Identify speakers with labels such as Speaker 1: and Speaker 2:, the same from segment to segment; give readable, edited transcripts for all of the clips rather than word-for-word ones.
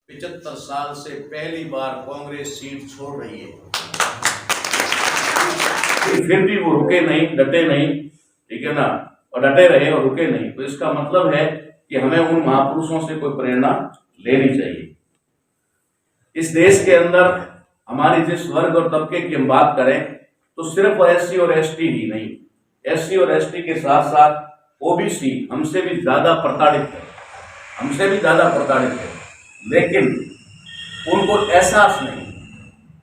Speaker 1: 75 साल से पहली बार कांग्रेस सीट छोड़ रही है। फिर भी वो रुके नहीं, डटे नहीं, ठीक है ना, और डटे रहे और रुके नहीं। तो इसका मतलब है कि हमें उन महापुरुषों से कोई प्रेरणा लेनी चाहिए। इस देश के अंदर हमारी जिस वर्ग और तबके की हम बात करें तो सिर्फ एससी और एसटी ही नहीं, एससी और एसटी के साथ साथ ओबीसी हमसे भी ज्यादा प्रताड़ित है, लेकिन उनको एहसास नहीं।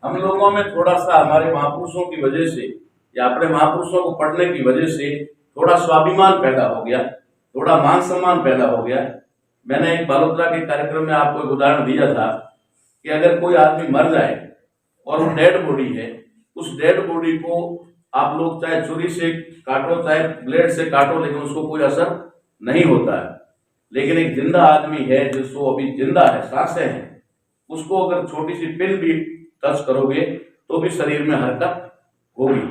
Speaker 1: हम लोगों में थोड़ा सा हमारे महापुरुषों की वजह से या अपने महापुरुषों को पढ़ने की वजह से थोड़ा स्वाभिमान पैदा हो गया, थोड़ा मान सम्मान पैदा हो गया। मैंने एक बालोतरा के कार्यक्रम में आपको एक उदाहरण दिया था कि अगर कोई आदमी मर जाए और वो डेड बॉडी है, उस डेड बॉडी को आप लोग चाहे छुरी से काटो चाहे ब्लेड से काटो, लेकिन उसको कोई असर नहीं होता है। लेकिन एक जिंदा आदमी है जिसको अभी जिंदा है, सांसें हैं, उसको अगर छोटी सी पिन भी टच करोगे तो भी शरीर में हरकत होगी।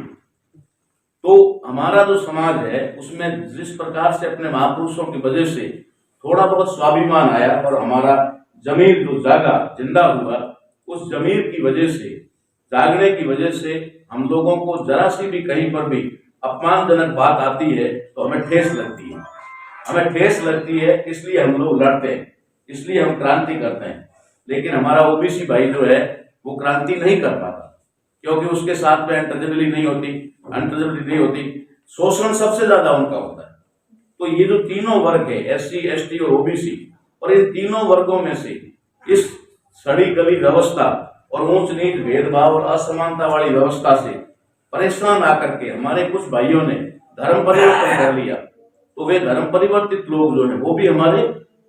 Speaker 1: तो हमारा जो समाज है उसमें जिस प्रकार से अपने महापुरुषों की वजह से थोड़ा बहुत स्वाभिमान आया और हमारा जमीर जो जागा, जिंदा हुआ, उस जमीर की वजह से, जागने की वजह से हम लोगों को जरा सी भी कहीं पर भी अपमानजनक बात आती है तो हमें ठेस लगती है। इसलिए हम लोग लड़ते हैं, इसलिए हम क्रांति करते हैं। लेकिन हमारा ओबीसी भाई जो है वो क्रांति नहीं कर पाता, क्योंकि उसके साथ में अनटचेबिलिटी नहीं होती, शोषण सबसे ज्यादा उनका होता है। तो ये जो तीनों वर्ग है, एससी, एसटी और ओबीसी, और इन तीनों वर्गों में से इस सड़ी गली व्यवस्था और ऊंच नीच भेदभाव और असमानता वाली व्यवस्था से परेशान आकर के हमारे कुछ भाइयों ने धर्म परिवर्तन कर लिया। तो वे धर्म परिवर्तित लोग जो है वो भी हमारे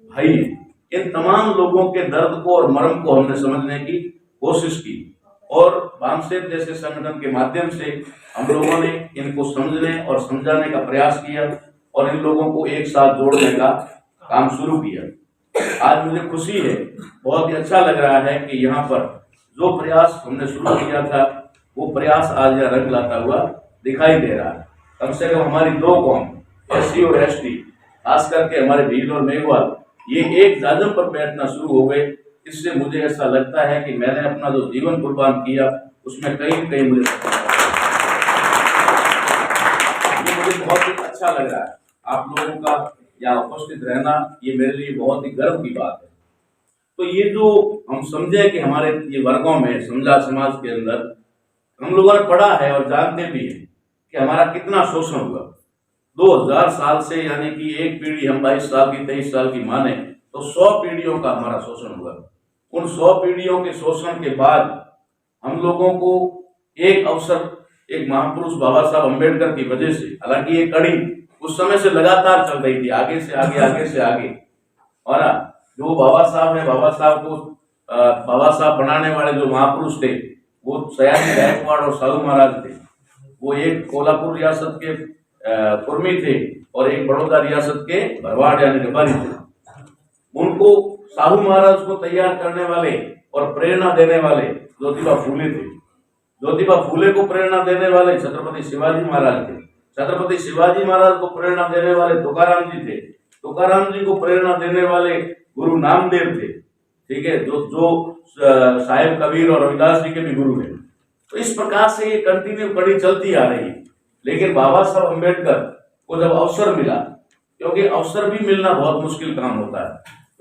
Speaker 1: भाई हैं। इन तमाम लोगों के दर्द को और मर्म को हमने समझने की कोशिश की और वामसेन जैसे संगठन के माध्यम से हम लोगों ने इनको समझने और समझाने का प्रयास किया और इन लोगों को एक साथ जोड़ने का काम शुरू किया। आज मुझे खुशी है, बहुत ही अच्छा लग रहा है कि यहाँ पर जो प्रयास हमने शुरू किया था वो प्रयास आज यह रंग लाता हुआ दिखाई दे रहा है। कम से कम हमारी दो कौम, एससी और एसटी, खास करके हमारे भील और मेघवाल, ये एक जाजम पर बैठना शुरू हो गए। इससे मुझे ऐसा लगता है कि मैंने अपना जो जीवन कुर्बान किया उसमें कहीं न कहीं मुझे बहुत ही अच्छा लग रहा है। आप लोगों का यहाँ उपस्थित रहना ये मेरे लिए बहुत ही गर्व की बात है। तो ये जो हम समझे कि हमारे ये वर्गों में, समझा समाज के अंदर हम लोगों ने पढ़ा है और जानते भी हैं कि हमारा कितना शोषण हुआ 2000 साल से, यानी कि एक पीढ़ी हम 22 साल की 23 साल की माने तो 100 पीढ़ियों का हमारा शोषण हुआ। उन 100 पीढ़ियों के शोषण के बाद हम लोगों को एक अवसर, एक महापुरुष बाबा साहब अम्बेडकर की वजह से, हालांकि ये कड़ी उस समय से लगातार चल रही थी, आगे से आगे। और जो बाबा साहब है, बाबा साहब बनाने वाले जो महापुरुष थे वो सयाजी गायकवाड़ और साहू महाराज थे। वो एक कोल्हापुर रियासत के कुर्मी थे और एक बड़ौदा रियासत के भरवाड़ यानी रबारी थे। उनको साहू महाराज को तैयार करने वाले और प्रेरणा देने वाले ज्योतिबा फूले थे। ज्योतिबा फूले को प्रेरणा देने वाले छत्रपति शिवाजी महाराज थे। छत्रपति शिवाजी महाराज को प्रेरणा देने वाले तुकाराम जी थे। तुकाराम जी को प्रेरणा देने वाले गुरु नामदेव थे, ठीक है, जो साहेब कबीर और रविदास जी के भी गुरु हैं। तो इस प्रकार से ये कंटिन्यू कड़ी चलती आ रही है। लेकिन बाबा साहब अम्बेडकर को जब अवसर मिला, क्योंकि अवसर भी मिलना बहुत मुश्किल काम होता है,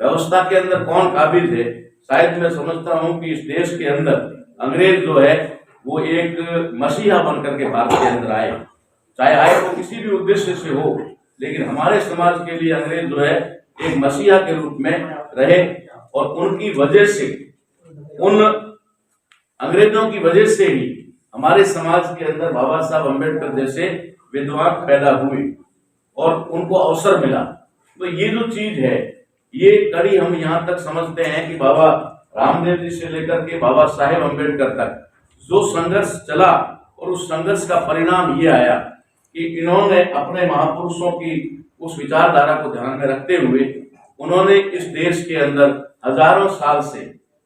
Speaker 1: व्यवस्था के अंदर कौन काबिल है, शायद मैं समझता हूं कि इस देश के अंदर अंग्रेज जो है वो एक मसीहा बनकर के भारत के अंदर आए, चाहे आए वो किसी भी उद्देश्य से हो, लेकिन हमारे समाज के लिए अंग्रेज जो है एक मसीहा के रूप में रहे। और उनकी वजह से, उन अंग्रेजों की वजह से ही हमारे समाज के अंदर बाबा साहब अम्बेडकर जैसे विद्वान पैदा हुए और उनको अवसर मिला। तो ये जो चीज है, ये कड़ी हम यहाँ तक समझते हैं कि बाबा रामदेव जी से लेकर के बाबा साहेब अम्बेडकर तक जो संघर्ष चला और उस संघर्ष का परिणाम ये आया कि इन्होंने अपने महापुरुषों की उस विचारधारा को ध्यान में रखते हुए उन्होंने इस देश के अंदर हजारों साल से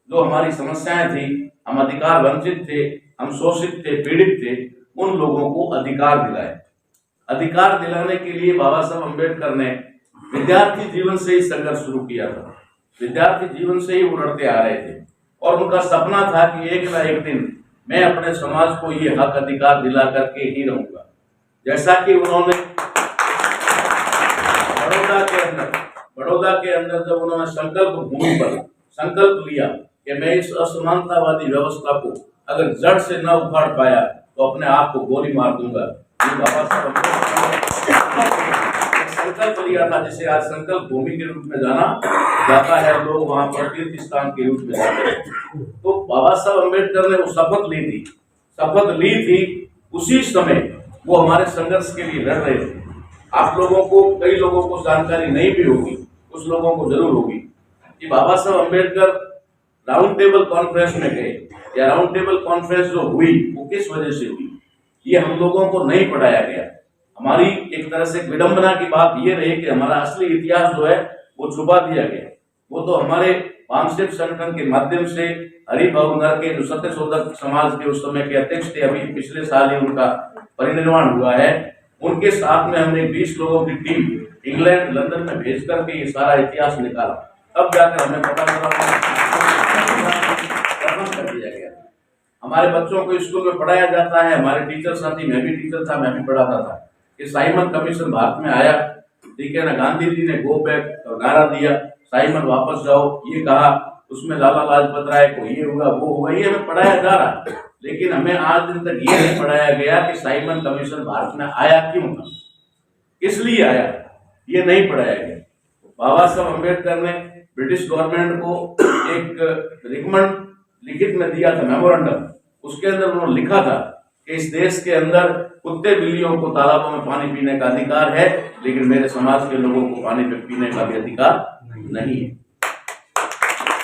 Speaker 1: जो हमारी समस्याएं थी, हम अधिकार वंचित थे, हम शोषित थे, पीड़ित थे, उन लोगों को अधिकार दिलाए। अधिकार दिलाने के लिए बाबा साहब अम्बेडकर ने विद्यार्थी जीवन से ही संघर्ष शुरू किया था। विद्यार्थी जीवन से ही वो लड़ते आ रहे थे और उनका सपना था कि एक ना एक दिन मैं अपने समाज को ये हक अधिकार दिला करके ही रहूंगा। जैसा कि उन्होंने बड़ौदा के अंदर जब उन्होंने संकल्प भूमि पर संकल्प लिया कि मैं इस असमानतावादी व्यवस्था को अगर जड़ से न उखाड़ पाया तो अपने आप को गोली मार दूंगा, ये बाबा साहब अम्बेडकर संकल्प लिया था, जिसे आज संकल्प भूमि के रूप में जाना जाता है। लोग वहां पर तीर्थ स्थान के रूप में जाते हैं। तो बाबा साहब अम्बेडकर ने वो शपथ ली थी उसी समय वो हमारे संघर्ष के लिए लड़ रहे थे। आप लोगों को, कई लोगों को जानकारी नहीं भी होगी, कुछ लोगों को जरूर होगी कि बाबा Saheb Ambedkar round table conference में गए, या राउंड टेबल कॉन्फ्रेंस जो हुई वो किस वजह से हुई, ये हम लोगों को नहीं पढ़ाया गया। हमारी एक तरह से विडंबना की बात ये रही कि हमारा असली इतिहास जो है वो छुपा दिया गया। वो तो हमारे वामसिक संगठन के माध्यम से हरिभाऊ नरके जो सत्यशोधक समाज के उस समय के अध्यक्ष थे, अभी पिछले साल ही उनका परिनिर्वाण हुआ है, उनके साथ में हमने 20 लोगों की टीम इंग्लैंड लंदन में भेज करके ये सारा इतिहास निकाला। तब जाकर हमें पता चला कर दिया गया। हमारे बच्चों को स्कूल में पढ़ाया जाता है, हमारे टीचर साथी, मैं भी टीचर था, मैं भी पढ़ाता था कि साइमन कमीशन भारत में आया, ठीक है ना, गांधी जी ने गो बैक नारा दिया, साइमन वापस जाओ, ये कहा, उसमें लाला लाजपत राय को ये हुआ वो हुआ, ये हमें पढ़ाया जा रहा, लेकिन हमें आज दिन तक ये नहीं पढ़ाया गया कि साइमन कमीशन भारत में आया क्यों था, किस लिए आया, ये नहीं पढ़ाया गया। बाबा साहब अम्बेडकर ने ब्रिटिश गवर्नमेंट को एक रिकमेंड लिखित में दिया था, मेमोरेंडम, उसके अंदर उन्होंने लिखा था कि इस देश के अंदर कुत्ते बिल्लियों को तालाबों में पानी पीने का अधिकार है, लेकिन मेरे समाज के लोगों को पानी पीने का भी अधिकार नहीं है।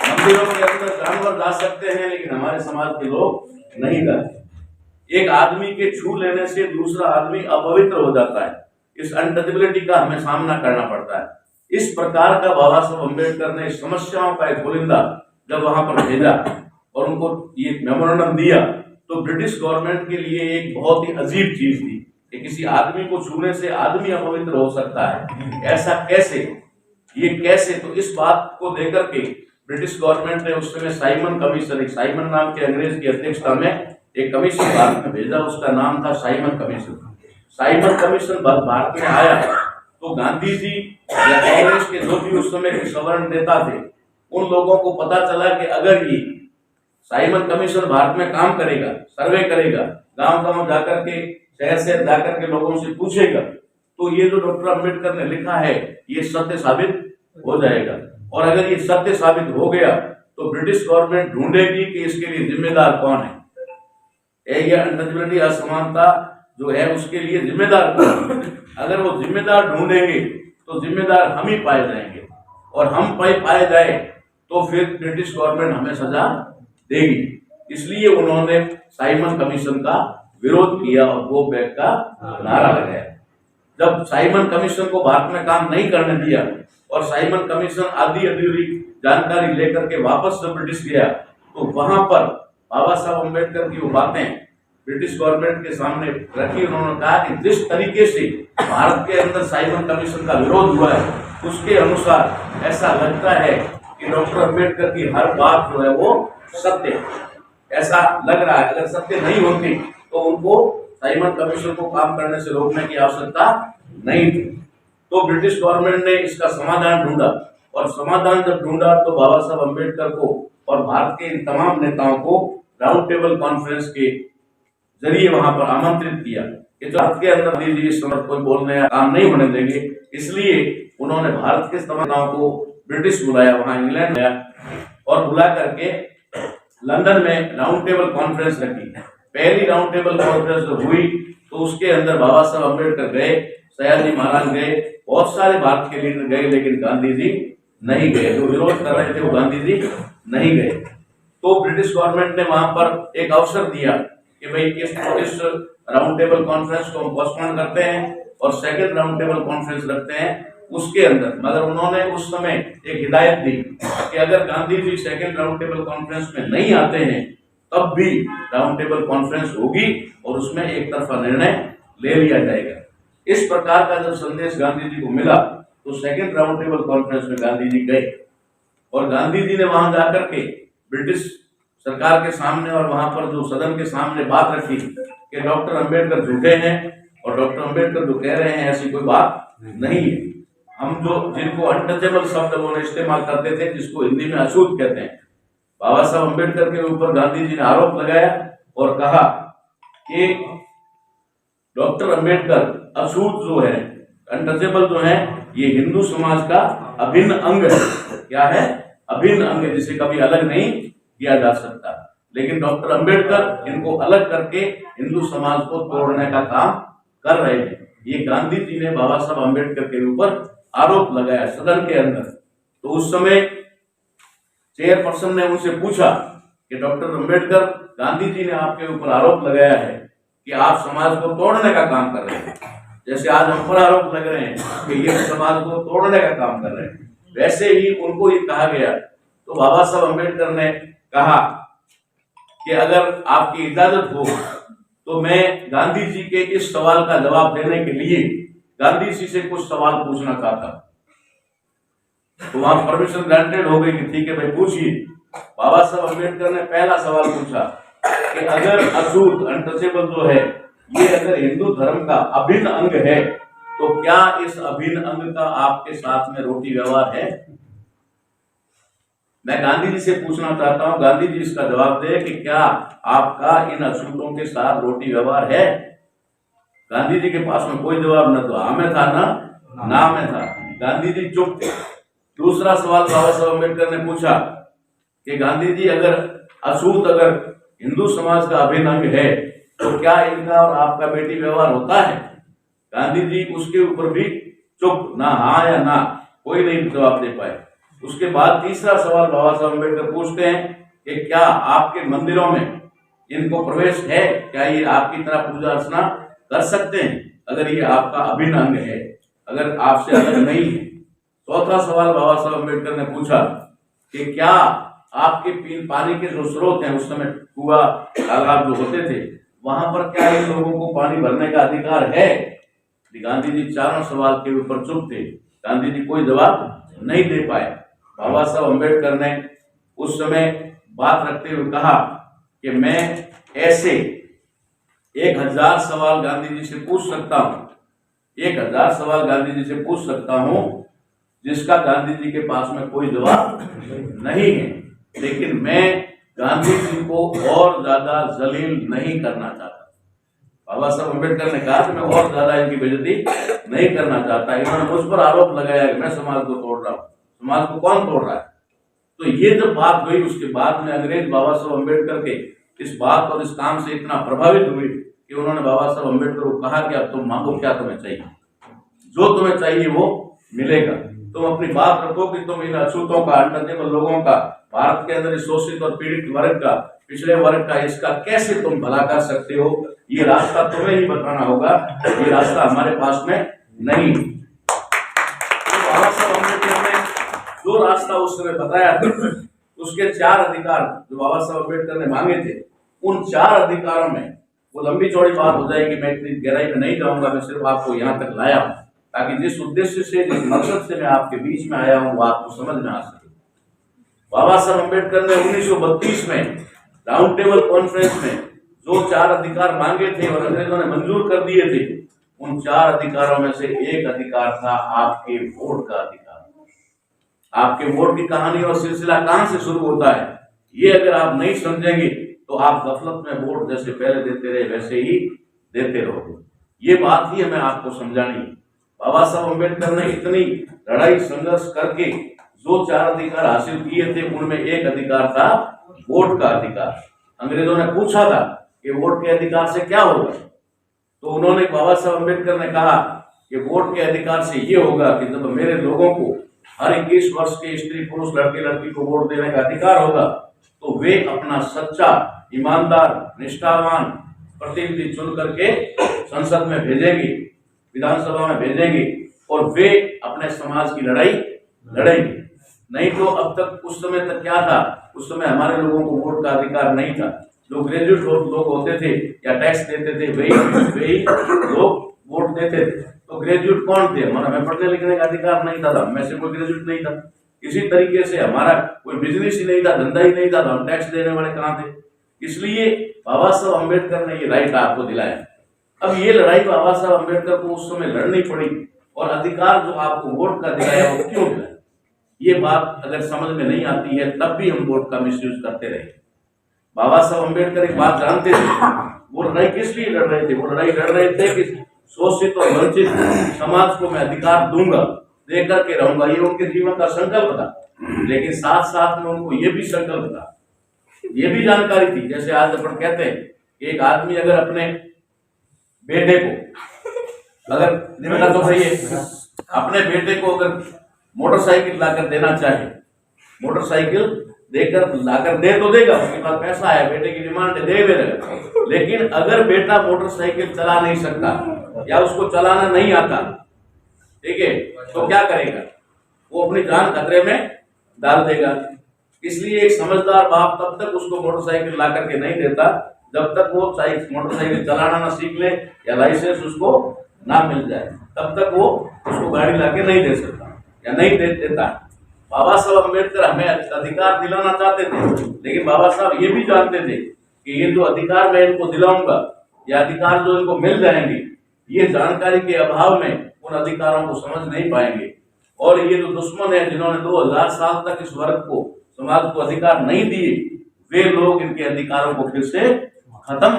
Speaker 1: मंदिरों के अंदर जानवर जा सकते हैं, लेकिन हमारे समाज के लोग नहीं जाते। एक आदमी के छू लेने से दूसरा आदमी अपवित्र हो जाता है, इस अनटचेबिलिटी का हमें सामना करना पड़ता है। इस प्रकार का बाबा साहब अम्बेडकर ने समस्याओं का एक पुलिंदा जब वहां पर भेजा और उनको ये मेमोरेंडम दिया, तो ब्रिटिश गवर्नमेंट के लिए एक बहुत ही अजीब चीज थी कि किसी आदमी को छूने से आदमी अपवित्र हो सकता है, ऐसा कैसे, ये कैसे। तो इस बात को लेकर के ब्रिटिश गवर्नमेंट ने उस समय साइमन कमीशन, एक साइमन नाम के अंग्रेज की अध्यक्षता में एक कमीशन भारत में भेजा, उसका नाम था Simon commission. Simon commission Bharat में आया तो गांधी जी या कांग्रेस के जो भी उस समय के सवर्ण नेता थे, उन लोगों को पता चला कि अगर ये साइमन कमीशन भारत में काम करेगा, सर्वे करेगा, गांव-गांव जाकर के, शहर से जाकर के लोगों से पूछेगा, तो ये जो डॉक्टर अम्बेडकर ने लिखा है ये सत्य साबित हो जाएगा। और अगर ये सत्य साबित हो गया तो ब्रिटिश गवर्नमेंट ढूंढेगी कि इसके लिए जिम्मेदार कौन है, ये अनटचेबिलिटी, असमानता जो है उसके लिए जिम्मेदार कौन है। अगर वो जिम्मेदार ढूंढेंगे तो जिम्मेदार हम ही पाए जाएंगे, और हम पाए जाए तो फिर ब्रिटिश गवर्नमेंट हमें सजा देगी। इसलिए उन्होंने साइमन कमीशन का विरोध किया और गो बैक का नारा लगाया। जब साइमन कमीशन को भारत में काम नहीं करने दिया और साइमन कमीशन आधी अधूरी जानकारी लेकर के वापस जब ब्रिटिश गया, तो वहां पर बाबा साहब अम्बेडकर की वो बातें ब्रिटिश गवर्नमेंट के सामने रखी। उन्होंने कहा कि जिस तरीके से भारत के अंदर साइमन कमीशन का विरोध हुआ है, उसके अनुसार ऐसा लगता है कि डॉक्टर अम्बेडकर की हर बात जो है वो सत्य है, ऐसा लग रहा है। अगर सत्य नहीं होती तो उनको साइमन कमीशन को काम करने से रोकने की आवश्यकता नहीं थी। तो ब्रिटिश गवर्नमेंट ने इसका समाधान ढूंढा, और समाधान जब ढूंढा तो बाबा साहब अम्बेडकर को और भारत के इन तमाम नेताओं को राउंड टेबल कॉन्फ्रेंस के जरिए वहां पर आमंत्रित किया कि भारत के अंदर गांधी जी इस समय कोई बोलने या काम नहीं होने देंगे। इसलिए उन्होंने भारत के तमाम नेताओं को ब्रिटिश बुलाया, वहां इंग्लैंड गया और बुला करके लंदन में राउंड टेबल कॉन्फ्रेंस रखी। पहली राउंड टेबल कॉन्फ्रेंस जो हुई तो उसके अंदर बाबा साहब अम्बेडकर गए, सयाजी महाराज गए, बहुत सारे भारत के लीडर गए, लेकिन गांधी जी नहीं गए। जो विरोध कर रहे थे वो गांधी जी नहीं गए। तो ब्रिटिश गवर्नमेंट ने वहां पर एक अवसर दिया कि भाई इस राउंड टेबल कॉन्फ्रेंस को हम पोस्टपोन करते हैं और सेकंड राउंड टेबल कॉन्फ्रेंस रखते हैं उसके अंदर। मगर उन्होंने उस समय एक हिदायत दी कि अगर Gandhi ji second round table conference में नहीं आते हैं तब भी राउंड टेबल कॉन्फ्रेंस होगी और उसमें एक तरफा निर्णय ले लिया जाएगा। इस प्रकार का जब संदेश गांधी जी को मिला तो सेकंड राउंड टेबल कॉन्फ्रेंस में गांधी जी गए। और गांधी जी ने वहां जाकर के ब्रिटिश सरकार के सामने और वहां पर जो सदन के सामने बात रखी कि डॉक्टर अंबेडकर झूठे हैं और डॉक्टर अंबेडकर जो कह रहे हैं ऐसी कोई बात नहीं है। हम जो जिनको अनटचेबल शब्द वो इस्तेमाल करते थे, जिसको हिंदी में अछूत कहते हैं, बाबा साहब अंबेडकर के ऊपर गांधी जी ने आरोप लगाया और कहा कि डॉक्टर अंबेडकर अछूत जो है, अनटचेबल जो है, ये हिंदू समाज का अभिन्न अंग है। क्या है? अभिन्न अंग, जिसे कभी अलग नहीं किया जा सकता। लेकिन डॉक्टर अंबेडकर इनको अलग करके हिंदू समाज को तोड़ने का काम कर रहे हैं। ये गांधी जी ने बाबा साहब अंबेडकर के ऊपर आरोप लगाया सदन के अंदर। तो उस समय चेयरपर्सन ने उनसे पूछा कि डॉक्टर अंबेडकर, गांधी जी ने आपके ऊपर आरोप लगाया है कि आप समाज को तोड़ने का काम कर रहे हैं, जैसे आज हम पर आरोप लग रहे हैं कि ये समाज को तोड़ने का काम कर रहे हैं, वैसे ही उनको ये कहा गया। तो बाबा साहब अंबेडकर ने कहा कि अगर आपकी इजाजत हो तो मैं गांधी जी के इस सवाल का जवाब देने के लिए गांधी जी से कुछ सवाल पूछना चाहता। तो वहां परमिशन ग्रांटेड हो गई कि ठीक है भाई पूछिए। बाबा साहब अंबेडकर ने पहला सवाल पूछा कि अगर अछूत, अनटचेबल जो है, ये अगर हिंदू धर्म का अभिन्न अंग है तो क्या इस अभिन्न अंग का आपके साथ में रोटी व्यवहार है? मैं गांधी जी से पूछना चाहता हूं, गांधी जी इसका जवाब दे कि क्या आपका इन अछूतों के साथ रोटी व्यवहार है? गांधी जी के पास में कोई जवाब न तो हाँ में था ना में था। गांधी जी चुप थे। दूसरा सवाल बाबा साहब अम्बेडकर ने पूछा कि गांधी जी, अगर अछूत अगर हिंदू समाज का अभिन्न अंग है तो क्या इनका और आपका बेटी व्यवहार होता है? गांधी जी उसके ऊपर भी चुप, ना हाँ या ना, कोई नहीं जवाब दे पाए। उसके बाद तीसरा सवाल बाबा साहब अम्बेडकर पूछते हैं कि क्या आपके मंदिरों में इनको प्रवेश है? क्या ये आपकी तरह पूजा अर्चना कर सकते हैं अगर ये आपका अभिन्न अंग है, अगर आपसे अलग नहीं है? चौथा सवाल बाबा साहब अम्बेडकर ने पूछा कि क्या आपके पानी के जो स्रोत हैं, उस समय कुआ तालाब जो होते थे, वहां पर क्या इन लोगों को पानी भरने का अधिकार है? गांधी जी चारों सवाल के ऊपर चुप थे। गांधी जी कोई जवाब नहीं दे पाए। बाबा साहब अम्बेडकर ने उस समय बात रखते हुए कहा कि मैं ऐसे 1000 सवाल गांधी जी से पूछ सकता हूं, 1000 सवाल गांधी जी से पूछ सकता हूं जिसका गांधी जी के पास में कोई जवाब नहीं है। लेकिन मैं गांधी जी को और ज्यादा जलील नहीं करना चाहता। बाबा साहब अम्बेडकर ने कहा कि मैं और ज्यादा इनकी बेइज्जती नहीं करना चाहता। इन्होंने मुझ पर आरोप लगाया कि मैं समाज को तोड़ रहा हूँ। समाज को कौन तोड़ रहा है? तो ये जब बात हुई, उसके बाद में अंग्रेज बाबा साहब अम्बेडकर के इस बात और इस काम से इतना प्रभावित हुए कि उन्होंने बाबा साहब अम्बेडकर को कहा कि अब तुम मांगो, क्या तुम्हें चाहिए, जो तुम्हें चाहिए वो मिलेगा। तुम अपनी बात रखो कि तुम इन अछूतों का, अनटचेबल लोगों का, भारत के अंदर शोषित और पीड़ित वर्ग का, पिछड़े वर्ग का, इसका कैसे तुम भला कर सकते हो, ये रास्ता तुम्हें ही बताना होगा, ये रास्ता हमारे पास में नहीं। तो बाबा साहब अम्बेडकर ने जो रास्ता उस समय बताया था, उसके 4 अधिकार जो बाबा साहब अम्बेडकर ने मांगे थे, उन 4 अधिकारों में, वो लंबी चौड़ी बात हो जाएगी, मैं इतनी गहराई में नहीं जाऊंगा, मैं सिर्फ आपको यहाँ तक लाया हूँ ताकि जिस उद्देश्य से, जिस मकसद से मैं आपके बीच में आया हूँ वो आपको समझ में आ सके। बाबा साहब अम्बेडकर ने 1932 में राउंड टेबल कॉन्फ्रेंस में जो 4 अधिकार मांगे थे और अंग्रेजों ने मंजूर कर दिए थे, उन 4 अधिकारों में से एक अधिकार था आपके वोट का अधिकार। आपके वोट की कहानी और सिलसिला कहां से शुरू होता है, ये अगर आप नहीं समझेंगे तो आप गफलत में वोट जैसे पहले देते रहे वैसे ही देते रहोगे। ये बात ही हमें आपको समझानी है। बाबा साहब अम्बेडकर ने इतनी लड़ाई संघर्ष करके जो 4 अधिकार हासिल किए थे, उनमें एक अधिकार था वोट का अधिकार। अंग्रेजों ने पूछा था कि वोट के अधिकार से क्या होगा, तो उन्होंने, बाबा साहब अम्बेडकर ने कहा कि वोट के अधिकार से ये होगा कि जब मेरे लोगों को हर 21 वर्ष के स्त्री पुरुष लड़के लड़की को वोट देने का अधिकार होगा तो वे अपना सच्चा, ईमानदार, निष्ठावान प्रतिनिधि चुन करके संसद में भेजेंगे, विधानसभा में भेजेंगे और वे अपने समाज की लड़ाई लड़ेंगे। नहीं तो अब तक, उस समय तक क्या था, उस समय हमारे लोगों को वोट का अधिकार नहीं था। जो ग्रेजुएट लोग होते थे या टैक्स देते थे, वही लोग वोट देते थे। तो ग्रेजुएट कौन थे? हमें पढ़ने लिखने का अधिकार नहीं था, मैं से कोई ग्रेजुएट नहीं था, किसी तरीके से हमारा कोई बिजनेस ही नहीं था, धंधा ही नहीं था, तो हम टैक्स देने वाले कहाँ थे। इसलिए बाबा साहब अम्बेडकर ने ये राइट आपको दिलाया। अब ये लड़ाई बाबा साहब अम्बेडकर को उस समय लड़नी पड़ी, और अधिकार जो आपको वोट का दिलाया वो क्यों दिलाया, ये बात अगर समझ में नहीं आती है तब भी हम वोट का मिसयूज करते रहे। बाबा साहब अम्बेडकर एक बात जानते थे, वो लड़ाई किस लिए लड़ रहे थे। वो लड़ाई लड़ रहे थे कि शोषित और वंचित समाज को मैं अधिकार दूंगा, दे करके रहूंगा, ये उनके जीवन का संकल्प था। लेकिन साथ साथ में उनको ये भी संकल्प था, ये भी जानकारी थी, जैसे आज अपन कहते हैं एक आदमी अगर अपने बेटे को अगर तो सही है, अपने बेटे को अगर मोटरसाइकिल लाकर देना चाहे, मोटरसाइकिल देकर लाकर दे तो देगा, उसके पास पैसा है, बेटे की डिमांड दे देगा। लेकिन अगर बेटा मोटरसाइकिल चला नहीं सकता या उसको चलाना नहीं आता, ठीक है, तो क्या करेगा, वो अपनी जान खतरे में डाल देगा। इसलिए एक समझदार बाप तब तक उसको मोटरसाइकिल ला करके नहीं देता जब तक वो मोटरसाइकिल चलाना ना सीख ले या लाइसेंस उसको ना मिल जाए, तब तक वो उसको गाड़ी लाके नहीं दे सकता या नहीं दे देता। बाबा साहब अम्बेडकर हमें अधिकार दिलाना चाहते थे, लेकिन बाबा साहब ये भी जानते थे कि ये जो अधिकार मैं इनको दिलाऊंगा, या अधिकार जो इनको मिल जाएंगे, ये जानकारी के अभाव में उन अधिकारों को समझ नहीं पाएंगे। और ये जो दुश्मन है जिन्होंने 2000 साल तक इस वर्ग को, समाज को अधिकार नहीं दिए, वे लोग इनके अधिकारों को फिर से खत्म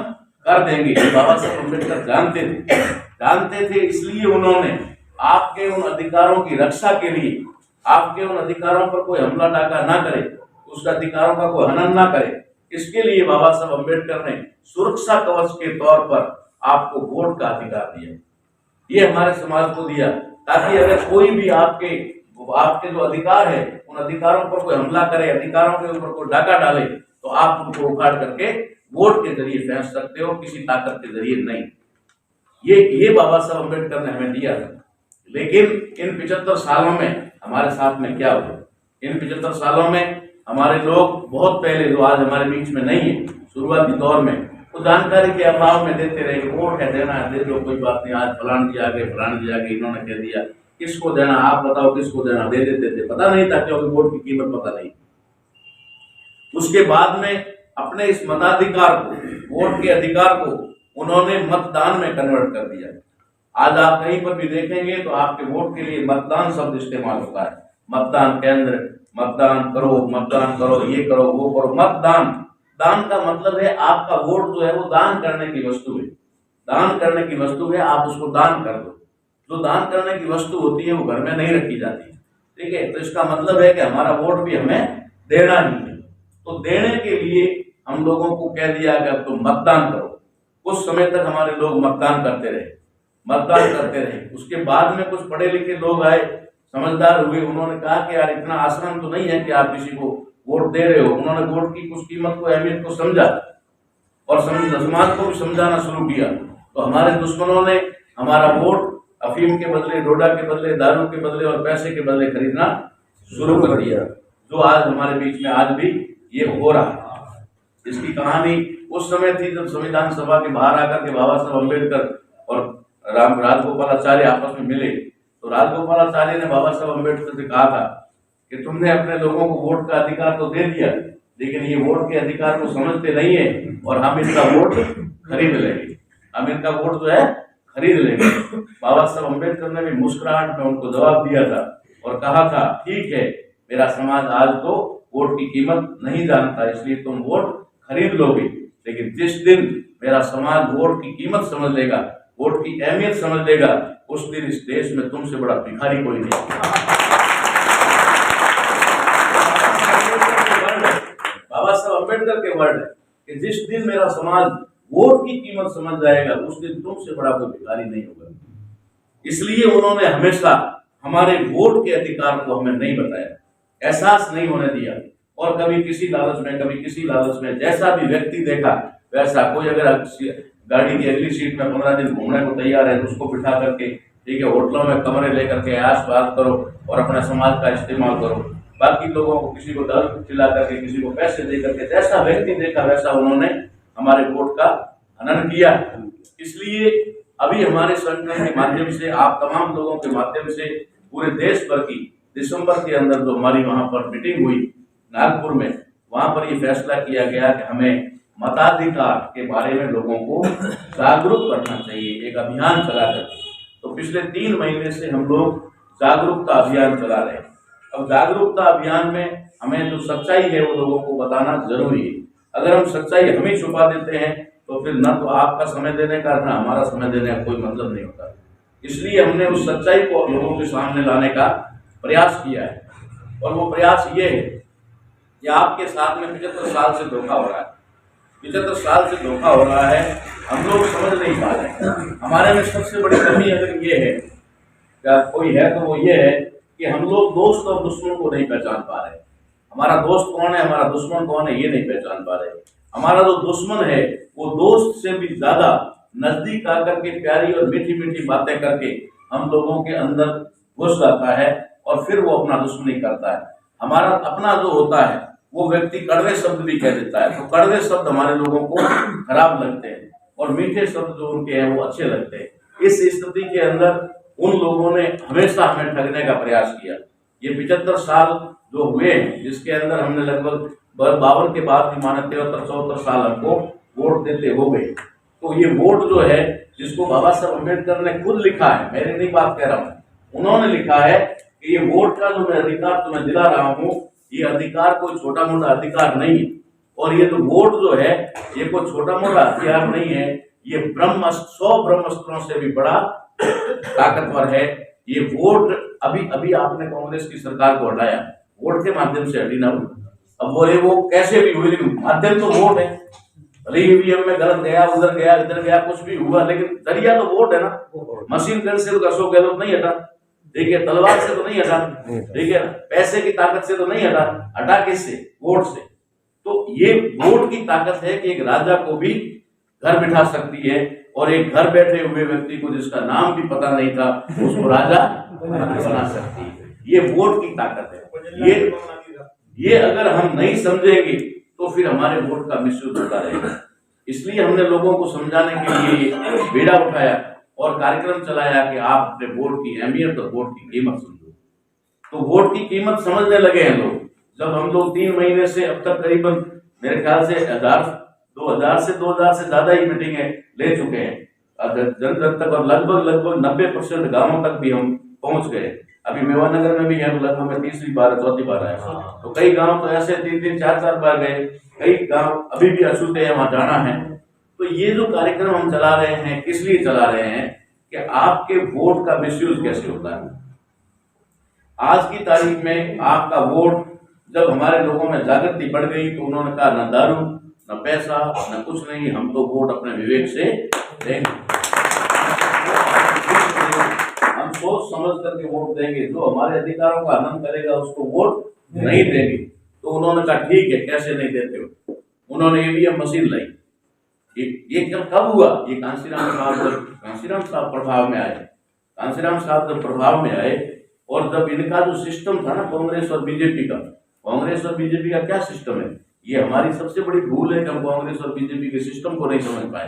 Speaker 1: कर देंगे। बाबा साहब अम्बेडकर जानते थे, इसलिए उन्होंने आपके उन अधिकारों की रक्षा के लिए, आपके उन अधिकारों पर कोई हमला डाका ना करे, उस अधिकारों का कोई हनन ना करे, इसके लिए बाबा साहब अम्बेडकर ने सुरक्षा कवच के तौर पर आपको वोट का अधिकार दिया। ये हमारे समाज को दिया, ताकि अगर कोई भी आपके जो अधिकार है उन अधिकारों पर कोई हमला करे, अधिकारों के ऊपर कोई डाका डाले, तो आप उनको उखाड़ करके वोट के जरिए फेंक सकते हो, किसी ताकत के जरिए नहीं। ये बाबा साहब अम्बेडकर ने हमें दिया था। लेकिन इन 75 सालों में हमारे साथ में क्या हुआ, इन 75 सालों में हमारे लोग बहुत पहले, जो आज हमारे बीच में नहीं है, शुरुआती दौर में वो जानकारी के अभाव में देते रहे, वोट है देना है दे दो, कोई बात नहीं, आज फलान जी आ गए, फलान जी आ गए, इन्होंने कह दिया, किसको देना आप बताओ, किसको देना, दे देते थे, पता नहीं था क्योंकि वोट की कीमत पता नहीं। उसके बाद में अपने इस मताधिकार को, वोट के अधिकार को उन्होंने मतदान में कन्वर्ट कर दिया। आज आप कहीं पर भी देखेंगे तो आपके वोट के लिए मतदान शब्द इस्तेमाल होता है। मतदान केंद्र, मतदान करो, ये करो, वो करो। मतदान, दान का मतलब है आपका वोट जो है वो दान करने की वस्तु है, दान करने की वस्तु है, आप उसको दान कर दो। जो दान करने की वस्तु होती है वो घर में नहीं रखी जाती, ठीक है। तो इसका मतलब है कि हमारा वोट भी हमें देना ही है। तो देने के लिए हम लोगों को कह दिया कि अब तुम मतदान करो। कुछ समय तक हमारे लोग मतदान करते रहे। उसके बाद में कुछ पढ़े लिखे लोग आए, समझदार हुए, उन्होंने कहा कि यार इतना आसान तो नहीं है कि आप किसी को वोट दे रहे हो। उन्होंने वोट की कुछ कीमत को, अहमियत को समझा और समाज को भी समझाना शुरू किया। तो हमारे दुश्मनों ने हमारा वोट अफीम के बदले, डोडा के बदले, दारू के बदले और पैसे के बदले खरीदना शुरू कर दिया, जो आज हमारे बीच में आज भी ये हो रहा है। इसकी कहानी उस समय थी जब संविधान सभा के बाहर आकर के बाबा साहब अम्बेडकर और राजगोपालाचार्य आपस में मिले। तो राजगोपालाचार्य ने बाबा साहब अम्बेडकर से कहा था कि तुमने अपने लोगों को वोट का अधिकार तो दे दिया, लेकिन ये वोट के अधिकार को समझते नहीं है, और हम इनका वोट खरीद लेंगे, हम इनका वोट जो है खरीद लेंगे। बाबा साहब अम्बेडकर ने भी मुस्कुराहट में उनको जवाब दिया था और कहा था, ठीक है, मेरा समाज आज तो वोट की कीमत नहीं जानता, इसलिए तुम वोट खरीद लोगे, लेकिन जिस दिन मेरा समाज वोट की कीमत समझ लेगा, वोट की अहमियत समझ लेगा, उस दिन इस देश में तुमसे बड़ा भिखारी कोई नहीं। बाबा साहब अम्बेडकर के वर्ड है कि जिस दिन मेरा समाज वोट की कीमत समझ जाएगा, उस दिन तुमसे बड़ा कोई भिखारी नहीं होगा। इसलिए उन्होंने हमेशा हमारे वोट के अधिकार को हमें नहीं बताया, एहसास नहीं होने दिया, और कभी किसी लालच में, कभी किसी लालच में, जैसा भी व्यक्ति देखा वैसा, कोई अगर गाड़ी की अगली सीट में 15 दिन घूमने को तैयार है तो उसको बिठा करके, ठीक है, होटलों में कमरे लेकर के आस बात करो और अपने समाज का इस्तेमाल करो। बाकी लोगों को, किसी को दारू पिला करके, किसी को पैसे दे करके, जैसा व्यक्ति देखा वैसा उन्होंने हमारे वोट का हनन किया। इसलिए अभी हमारे संगठन के माध्यम से, आप तमाम लोगों के माध्यम से पूरे देश भर की दिसंबर के अंदर जो हमारी वहाँ पर मीटिंग हुई नागपुर में, वहाँ पर ये फैसला किया गया कि हमें मताधिकार के बारे में लोगों को जागरूक करना चाहिए, एक अभियान चला करके। तो पिछले 3 महीने से हम लोग जागरूकता अभियान चला रहे हैं। अब जागरूकता अभियान में हमें जो सच्चाई है वो लोगों को बताना जरूरी है। अगर हम सच्चाई हम ही छुपा देते हैं तो फिर न तो आपका समय देने का न हमारा समय देने का कोई मतलब नहीं होता। इसलिए हमने उस सच्चाई को लोगों के सामने लाने का प्रयास किया है, और वो प्रयास ये है कि आपके साथ में 75 साल से धोखा हो रहा है। 75 साल से धोखा हो रहा है, हम लोग समझ नहीं पा रहे। हमारे में सबसे बड़ी कमी अगर ये है, क्या कोई है तो वो ये है कि हम लोग दोस्त और दुश्मन को नहीं पहचान पा रहे। हमारा दोस्त कौन है, हमारा दुश्मन कौन है, ये नहीं पहचान पा रहे। हमारा जो दुश्मन है वो दोस्त से भी ज्यादा नजदीक आकर के प्यारी और मीठी मीठी बातें करके हम लोगों के अंदर घुस जाता है और फिर वो अपना दुश्मनी करता है। हमारा अपना जो होता है वो व्यक्ति कड़वे शब्द भी कह देता है, तो कड़वे शब्द हमारे लोगों को खराब लगते हैं और मीठे शब्द जो उनके हैं वो अच्छे लगते हैं। इस स्थिति के अंदर उन लोगों ने हमेशा हमें ठगने का प्रयास किया। ये 75 साल जो हुए हैं, जिसके अंदर हमने लगभग 52 के बाद भी माने 73-74 साल हमको वोट देते हो गए। तो ये वोट जो है, जिसको बाबा साहब अम्बेडकर ने खुद लिखा है, मेरी नहीं बात कह रहा हूँ, उन्होंने लिखा है कि ये वोट का जो मैं अधिकार तुम्हें दिला रहा हूँ, ये अधिकार कोई छोटा मोटा अधिकार नहीं है। और ये जो वोट जो है ये कोई छोटा मोटा हथियार नहीं है, ये 100 ब्रह्मास्त्रों से भी बड़ा ताकतवर है। ये वोट अभी आपने कांग्रेस की सरकार को हटाया, वोट के माध्यम से हटी ना। अब बोले वो कैसे भी हुई, लेकिन माध्यम तो वोट है। भले ईवीएम में गलत गया, उधर गया, इधर गया, कुछ भी हुआ, लेकिन जरिया तो वोट है ना। मशीन गन से तो अशोक गहलोत नहीं हटा, ठीक है, तलवार से तो नहीं हटा, ठीक है, पैसे की ताकत से तो नहीं हटा, हटा किससे? वोट से। तो ये वोट की ताकत है कि एक राजा को भी घर बिठा सकती है, और एक घर बैठे हुए व्यक्ति को जिसका नाम भी पता नहीं था उसको राजा बना सकती है। ये वोट की ताकत है। ये अगर हम नहीं समझेंगे तो फिर हमारे वोट का मिसयूज होता रहेगा। इसलिए हमने लोगों को समझाने के लिए बेड़ा उठाया और कार्यक्रम चलाया कि आप अपने वोट की अहमियत और वोट की कीमत समझो। तो वोट की कीमत समझने लगे हैं लोग। जब हम लोग 3 महीने से अब तक करीबन मेरे ख्याल से 2000 से ज्यादा ही मीटिंगें ले चुके हैं जन जन तक, और लगभग 90% गांवों तक भी हम पहुंच गए। अभी मेवानगर में भी है, तो लगभग मैं 3री बार 4थी बार आया। तो कई गांव तो ऐसे 3-3, 4-4 बार गए, कई गांव अभी भी अछूते हैं, वहां जाना है। तो ये जो कार्यक्रम हम चला रहे हैं, किस लिए चला रहे हैं कि आपके वोट का मिसयूज कैसे होता है। आज की तारीख में आपका वोट, जब हमारे लोगों में जागृति बढ़ गई तो उन्होंने कहा न दारू न पैसा न कुछ नहीं, हम तो वोट अपने विवेक से देंगे, हम सोच समझ करके वोट देंगे, जो हमारे अधिकारों का हनन करेगा उसको वोट नहीं देंगे। तो उन्होंने कहा ठीक है, कैसे नहीं देते हो। उन्होंने ईवीएम मशीन लाई। ये कब हुआ? ये कांशीराम साहब प्रभाव में आए। कांशीराम साहब जब प्रभाव में आए, और जब इनका जो सिस्टम था ना कांग्रेस और बीजेपी का, कांग्रेस और बीजेपी का क्या सिस्टम है, ये हमारी सबसे बड़ी भूल है कि हम कांग्रेस और बीजेपी के सिस्टम को नहीं समझ पाए।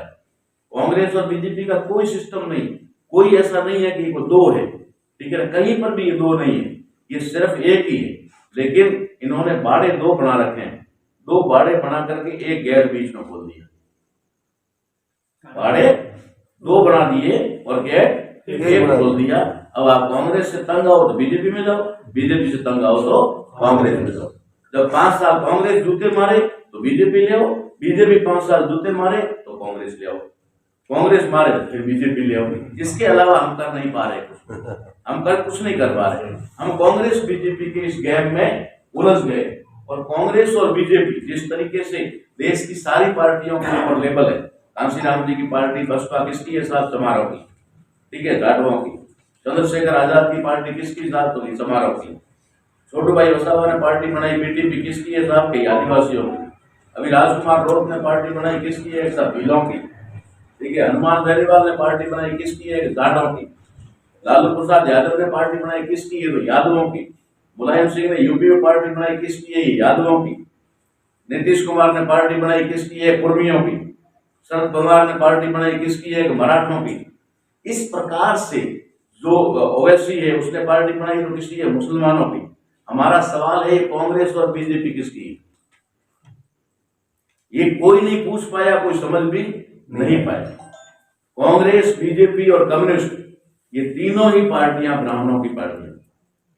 Speaker 1: कांग्रेस और बीजेपी का कोई सिस्टम नहीं, कोई ऐसा नहीं है कि ये दो है, ठीक है, कहीं पर भी ये दो नहीं है, ये सिर्फ एक ही है। लेकिन इन्होंने बाड़े 2 बना रखे हैं, 2 बाड़े बना करके एक गैर बीच में खोल दिया। बाड़े 2 बना दिए और गैर एक खोल दिया। अब आप कांग्रेस से तंग आओ तो बीजेपी में जाओ, बीजेपी से तंग आओ तो कांग्रेस में जाओ। जब 5 साल कांग्रेस जूते मारे तो बीजेपी ले आओ, बीजेपी 5 साल जूते मारे तो कांग्रेस ले आओ, कांग्रेस मारे तो फिर बीजेपी ले आओ। इसके अलावा हम कर नहीं पा रहे कुछ, हम कुछ नहीं कर पा रहे। हम कांग्रेस बीजेपी के इस गैप में उलझ गए। और कांग्रेस और बीजेपी जिस तरीके से देश की सारी पार्टियों के ऊपर लेबल है, कांशीराम जी की पार्टी बसपा किसकी है साहब? समारोह की, ठीक है, जाटवों की। चंद्रशेखर आजाद की पार्टी किसकी साथ होगी? समारोह की। छोटू भाई वसावा ने पार्टी बनाई बीटीपी किसकी है साहब? के आदिवासियों की। अभी राजकुमार रोत ने पार्टी बनाई किसकी है? सब भीलों की, ठीक है। हनुमान बेनीवाल ने पार्टी बनाई किसकी है? जाटों की। लालू प्रसाद यादव ने पार्टी बनाई किसकी है? तो यादवों की। मुलायम सिंह ने यूपी में पार्टी बनाई किसकी है? यादवों की। नीतीश कुमार ने पार्टी बनाई किसकी है? कुर्मियों की। शरद पवार ने पार्टी बनाई किसकी है? मराठों की। इस प्रकार से जो ओवैसी है उसने पार्टी बनाई तो किसकी है? मुसलमानों की। हमारा सवाल है कांग्रेस और बीजेपी किसकी है? ये कोई नहीं पूछ पाया, कोई समझ भी नहीं पाया। कांग्रेस, बीजेपी और कम्युनिस्ट ये तीनों ही पार्टियां ब्राह्मणों की पार्टियां,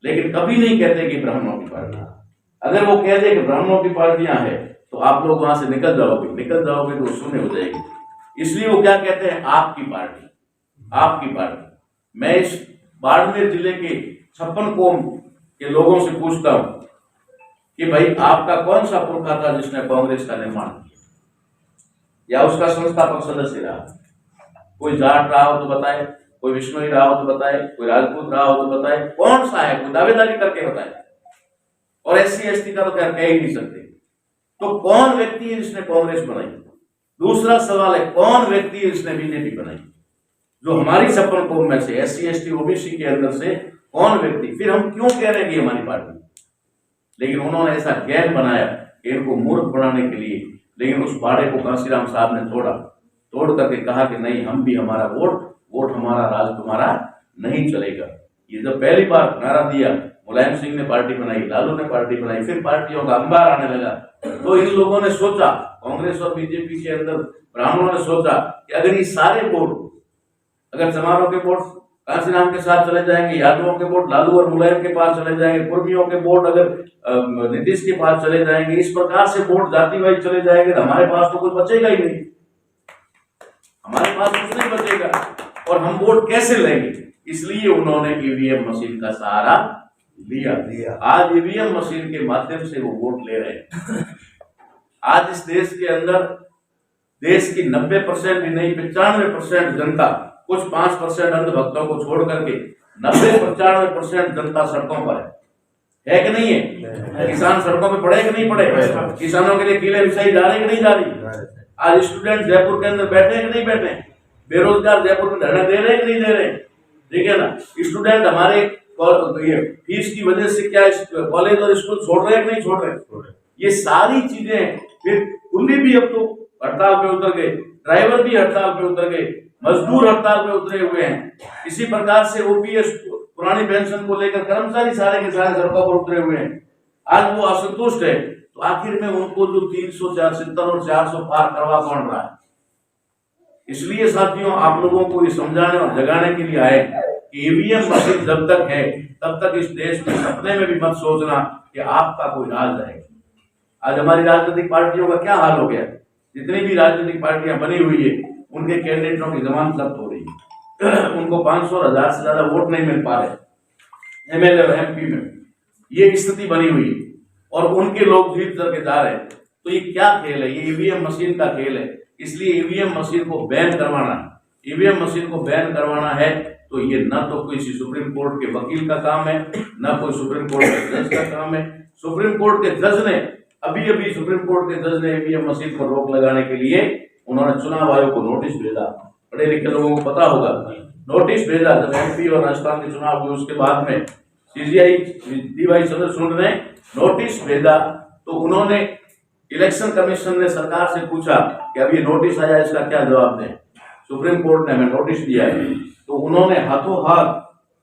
Speaker 1: लेकिन कभी नहीं कहते कि ब्राह्मणों की पार्टी। अगर वो कह दे कि ब्राह्मणों की पार्टियां हैं तो आप लोग वहां से निकल जाओगे तो शून्य हो जाएगी। इसलिए वो क्या कहते हैं? आपकी पार्टी, आपकी पार्टी। मैं इस बाड़मेर जिले के 56 कौम के लोगों से पूछता हूं कि भाई आपका कौन सा पुरखा था जिसने कांग्रेस का निर्माण किया या उसका संस्थापक सदस्य रहा? कोई जाट रहा हो तो बताए, कोई विष्णुई रहा हो तो बताए, कोई राजपूत रहा हो तो बताए, कौन सा है? कोई दावेदारी करके बताए। और SC ST का तो कह ही नहीं सकते। तो कौन व्यक्ति है जिसने कांग्रेस बनाई? दूसरा सवाल है कौन व्यक्ति है जिसने बीजेपी बनाई? जो हमारी 56 कौम में से SC ST OBC के अंदर से कौन व्यक्ति? फिर हम क्यों कह रहे हैं कि हमारी पार्टी? लेकिन उन्होंने ऐसा गैर बनाया कि इनको मूर्ख बनाने के लिए। लेकिन उस बाड़े को कांसीराम साहब ने तोड़ करके कहा कि नहीं, हम भी हमारा वोट हमारा, राज तुम्हारा नहीं चलेगा। ये जब पहली बार नारा दिया, मुलायम सिंह ने पार्टी बनाई, लालू ने पार्टी बनाई, फिर पार्टियों का अंबार आने लगा, तो इन लोगों ने सोचा, कांग्रेस और बीजेपी के अंदर ब्राह्मणों ने सोचा कि अगर ये सारे वोट, अगर समारोह के वोट कांसीराम के साथ चले जाएंगे, यादवों के वोट लालू और मुलायम के पास चले जाएंगे, कुर्मियों के वोट अगर नीतीश के पास चले जाएंगे, इस प्रकार से वोट जाति वाइज चले जाएंगे तो हमारे पास तो कुछ बचेगा ही नहीं, हमारे पास कुछ नहीं बचेगा और हम वोट कैसे लेंगे? इसलिए उन्होंने EVM मशीन का सहारा लिया। आज EVM मशीन के माध्यम से वो वोट ले रहे हैं। आज इस देश के अंदर देश की 90% भी नहीं 95% जनता, कुछ 5% अंधभक्तों को छोड़ करके 90-95% जनता सड़कों पर है कि नहीं है? किसान सड़कों पे पड़े कि नहीं पड़े? किसानों के लिए किले बिछाई जा रही कि नहीं जा रही? आज स्टूडेंट जयपुर के अंदर बैठे हैं कि नहीं बैठे? बेरोजगार जयपुर में धरना दे रहे हैं कि नहीं दे रहे? ठीक है ना? स्टूडेंट हमारे फीस की वजह से क्या कॉलेज और स्कूल छोड़ रहे हैं कि नहीं छोड़ रहे? ये सारी चीजें, फिर कुल्ली भी अब तो हड़ताल पे उतर गए, ड्राइवर भी हड़ताल पे उतर गए, मजदूर हड़ताल पे उतरे हुए हैं। इसी प्रकार से OPS पुरानी पेंशन को लेकर कर्मचारी सारे के सारे सड़कों पर उतरे हुए हैं। आज वो असंतुष्ट है, तो आखिर में उनको जो 370 और 400 पार करवा कौन रहा है? इसलिए साथियों, आप लोगों को ये समझाने और जगाने के लिए आए कि EVM मशीन जब तक है तब तक इस देश में सपने में भी मत सोचना कि आपका कोई राज है। आज हमारी राजनीतिक पार्टियों का क्या हाल हो गया? जितनी भी राजनीतिक पार्टियां बनी हुई है उनके कैंडिडेटों की जमानत जब्त हो रही है। उनको 500 और 1000 से ज्यादा वोट नहीं मिल पा रहे MLA और MP में। ये स्थिति बनी हुई है और उनके लोग जीत करके जा रहे हैं। तो ये क्या खेल है? ये EVM मशीन का खेल है। इसलिए EVM मशीन को बैन करवाना, EVM मशीन को बैन करवाना है तो ये न तो किसी सुप्रीम कोर्ट के वकील का काम है, न कोई सुप्रीम कोर्ट के जज का काम है। सुप्रीम कोर्ट के जज ने अभी सुप्रीम कोर्ट के जज ने EVM मशीन पर रोक लगाने के लिए उन्होंने चुनाव आयोग को नोटिस भेजा। पढ़े लिखे लोगों को पता होगा, नोटिस भेजा। जब MP और राजस्थान के चुनाव हुए उसके बाद में CGI DY चंद्रचूड़ ने नोटिस भेजा, तो उन्होंने इलेक्शन कमीशन ने सरकार से पूछा कि अब ये नोटिस आया, इसका क्या जवाब दें। सुप्रीम कोर्ट ने हमें नोटिस दिया है, तो उन्होंने हाथों हाथ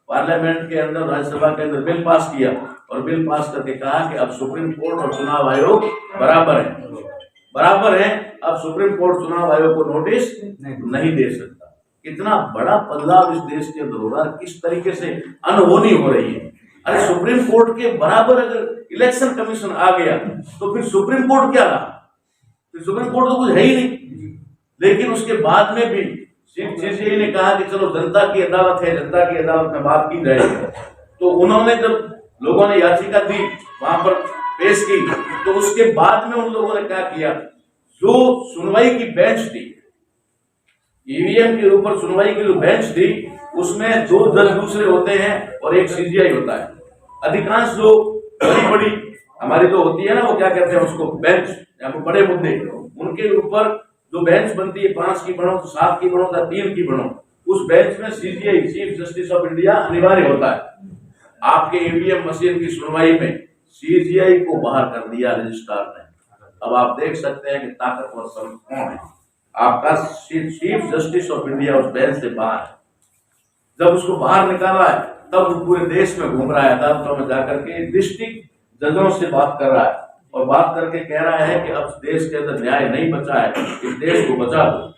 Speaker 1: पार्लियामेंट के अंदर, राज्यसभा के अंदर बिल पास किया और बिल पास करके कहा कि अब सुप्रीम कोर्ट और चुनाव आयोग बराबर है। अब सुप्रीम कोर्ट चुनाव आयोग को नोटिस नहीं दे सकता। कितना बड़ा बदलाव इस देश के अंदर हो रहा है, किस तरीके से अनहोनी हो रही है। अरे सुप्रीम कोर्ट के बराबर अगर इलेक्शन कमीशन आ गया तो फिर सुप्रीम कोर्ट क्या रहा? फिर सुप्रीम कोर्ट तो कुछ है ही नहीं। लेकिन उसके बाद में भी CCI ने कहा कि चलो जनता की अदालत है, जनता की अदालत में बात की जाएगी। तो उन्होंने जब लोगों ने याचिका दी, वहां पर पेश की, तो उसके बाद में उन लोगों ने क्या किया, जो सुनवाई की बेंच थी, EVM के ऊपर सुनवाई की जो बेंच थी, उसमें 2 जज दूसरे होते हैं और एक CGI होता है। अधिकांश जो बड़ी हमारी जो होती है ना, वो क्या कहते हैं उसको, बेंच, या फिर बड़े मुद्दे, उनके ऊपर जो बेंच बनती है 5 की बनो, 7 की बनो या 3 की बनो, उस बेंच में CGI chief justice of India अनिवार्य होता है। आपके EVM मशीन की सुनवाई में CGI को बाहर कर दिया रजिस्ट्रार ने। अब आप देख सकते हैं कि ताकतवर कौन है। आपका चीफ जस्टिस ऑफ इंडिया उस बेंच से बाहर है। जब उसको बाहर निकाला है तब वो पूरे देश में घूम रहा है, अदालतों में जाकर के डिस्ट्रिक्ट जजों से बात कर रहा है और बात करके कह रहा है कि अब देश के अंदर न्याय नहीं बचा है, इस देश को बचा दो।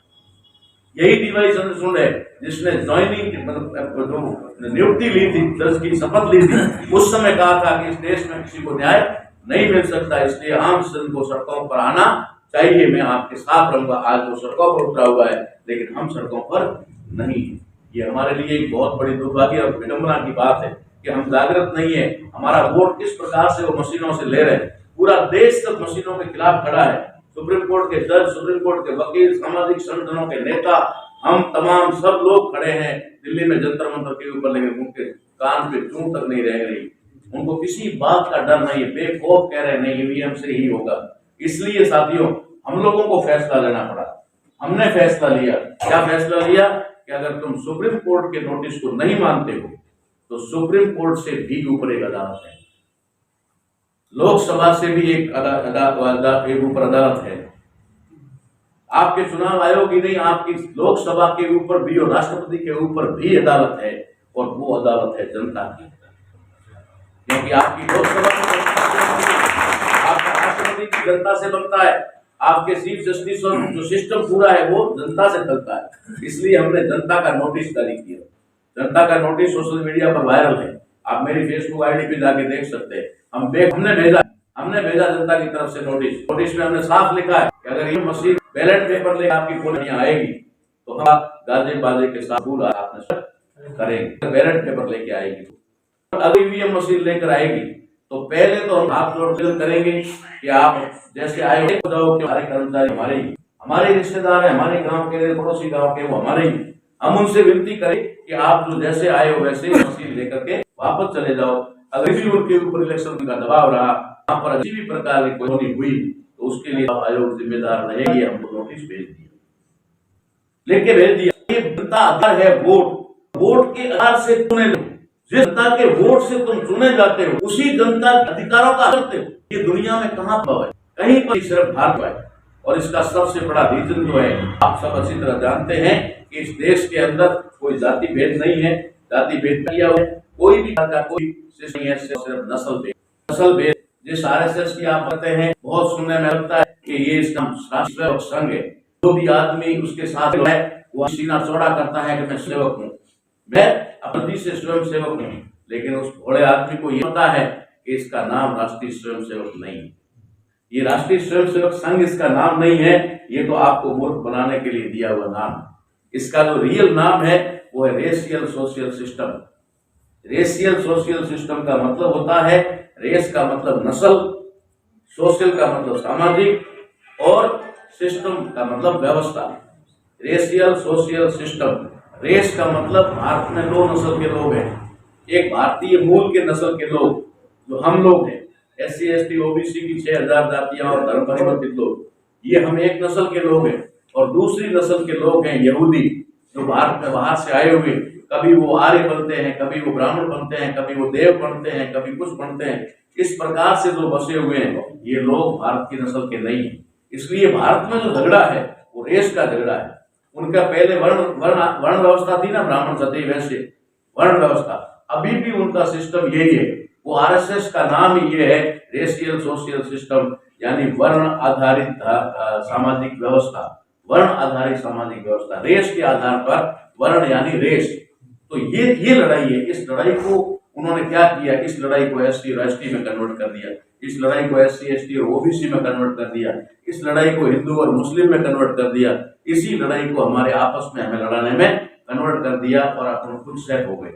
Speaker 1: यही डीवाई चंद्रचूड़ है जिसने ज्वाइनिंग मतलब जो नियुक्ति ली थी, जज की शपथ ली थी, उस समय कहा था कि इस देश में किसी को न्याय नहीं मिल सकता, इसलिए आम जन को सड़कों पर आना चाहिए। मैं आपके साथ रहूंगा। आज वो सड़कों पर उतरा हुआ है लेकिन हम सड़कों पर नहीं है। ये हमारे लिए एक बहुत बड़ी दुर्भाग्य और विडंबना की बात है कि हम जागृत नहीं है। हमारा वोट किस प्रकार से वो मशीनों से ले रहे हैं। पूरा देश सब मशीनों के खिलाफ खड़ा है। सुप्रीम कोर्ट के जज, सुप्रीम कोर्ट के वकील, सामाजिक संगठनों के नेता, हम तमाम सब लोग खड़े हैं दिल्ली में जंतर मंतर के ऊपर, लेकिन उनके कान पे चूं तक नहीं रह रही। उनको किसी बात का डर नहीं है, बेखौफ कह रहे नहीं ईवीएम से ही होगा। इसलिए साथियों हम लोगों को फैसला लेना पड़ा। हमने फैसला लिया। क्या फैसला लिया कि अगर तुम सुप्रीम कोर्ट के नोटिस को नहीं मानते हो तो सुप्रीम कोर्ट से भी ऊपर एक अदालत है, लोकसभा से भी एक ऊपर अदालत है। आपके चुनाव आयोग ही नहीं, आपकी लोकसभा के ऊपर भी और राष्ट्रपति के ऊपर भी अदालत है, और वो अदालत है जनता की। क्योंकि आपकी लोकसभा आपका राष्ट्रपति की जनता से बनता है, आपके चीफ जस्टिस और जो सिस्टम पूरा है वो जनता से चलता है। इसलिए हमने जनता का नोटिस जारी किया। जनता का नोटिस सोशल मीडिया पर वायरल है, आप मेरी फेसबुक आईडी पे जाके देख सकते हैं। हमने भेजा जनता की तरफ से नोटिस में हमने साफ लिखा है कि अगर ये मशीन बैलेट पेपर लेकर आपकी पोलिंग आएगी तो हम गाजे बाजे के साथ फूल आपने करेंगे। बैलेट पेपर लेके आएगी, अगर ईवीएम मशीन लेकर आएगी तो पहले तो हम हाथ जोड़ करेंगे कि आप जैसे आए हो जाओ कि हमारे कर्मचारी हमारे रिश्तेदार है, हमारे गांव के पड़ोसी गांव के वो हमारे ही। हम उनसे विनती करें कि आप जो जैसे आए हो वैसे मशीन लेकर के वापस चले जाओ। अगर भी उनके ऊपर इलेक्शन का दबाव रहा, वहां पर किसी भी प्रकार की कोई हुई तो उसके लिए आयोग जिम्मेदार रहेगी। हमको नोटिस भेज दिया, लेके भेज दिया। ये जनता आधार है वोट के आधार से चुने, जिस जनता के वोट से तुम चुने जाते हो उसी जनता के अधिकारों का करते हो। ये दुनिया में कहाँ पर है, कहीं पर सिर्फ भारत है। और इसका सबसे बड़ा रीजन जो है आप सब अच्छी तरह जानते हैं कि इस देश के अंदर कोई जाति भेद नहीं है। जाति भेद किया हुआ कोई भी का कोई नहीं है, सिर्फ नस्ल भेद। जिस आरएसएस की आप कहते हैं, बहुत सुनने में लगता है कि ये इसका राष्ट्रीय संघ है। जो भी आदमी उसके साथ है वो सीना चौड़ा करता है कि मैं सेवक हूँ, मैं अपनी से स्वयं सेवक हूँ। लेकिन उस बड़े आदमी को ये पता है कि इसका नाम राष्ट्रीय स्वयं सेवक नहीं, ये राष्ट्रीय स्वयं सेवक संघ इसका नाम नहीं है। ये तो आपको मूर्ख बनाने के लिए दिया हुआ नाम। इसका जो रियल नाम है वो है racial social system. Racial social system का मतलब होता है, रेस का मतलब नस्ल, सोशल का मतलब सामाजिक, और सिस्टम का मतलब व्यवस्था। रेशियल सोशल सिस्टम, रेस का मतलब भारत में दो नस्ल के लोग हैं। एक भारतीय मूल के नस्ल के लोग जो हम लोग हैं, SC ST OBC की 6000 जातियां और धर्म परिवर्तित लोग, ये हम एक नस्ल के लोग हैं। और दूसरी नस्ल के लोग हैं यहूदी, जो भारत में बाहर से आए हुए, कभी वो आर्य बनते हैं, कभी वो ब्राह्मण बनते हैं, कभी वो देव बनते हैं, कभी कुछ बनते हैं। इस प्रकार से जो बसे हुए हैं ये लोग भारत की नस्ल के नहीं है। इसलिए भारत में जो झगड़ा है वो रेस का झगड़ा है। उनका पहले वर्ण व्यवस्था थी ना, ब्राह्मण क्षत्रिय वैश्य वर्ण व्यवस्था, अभी भी उनका सिस्टम यही है। वो आरएसएस का नाम ही ये है, रेशियल सोशल सिस्टम, यानी वर्ण आधारित सामाजिक व्यवस्था। वर्ण आधारित सामाजिक व्यवस्था, रेस के आधार पर वर्ण यानी रेस। तो ये लड़ाई है। इस लड़ाई को उन्होंने क्या किया, इस लड़ाई को ST और ST में कन्वर्ट कर दिया, इस लड़ाई को SC ST और OBC में कन्वर्ट कर दिया, इस लड़ाई को हिंदू और मुस्लिम में कन्वर्ट कर दिया, इसी लड़ाई को हमारे आपस में हमें लड़ाने में कन्वर्ट कर दिया और अपन खुद सेट हो गए।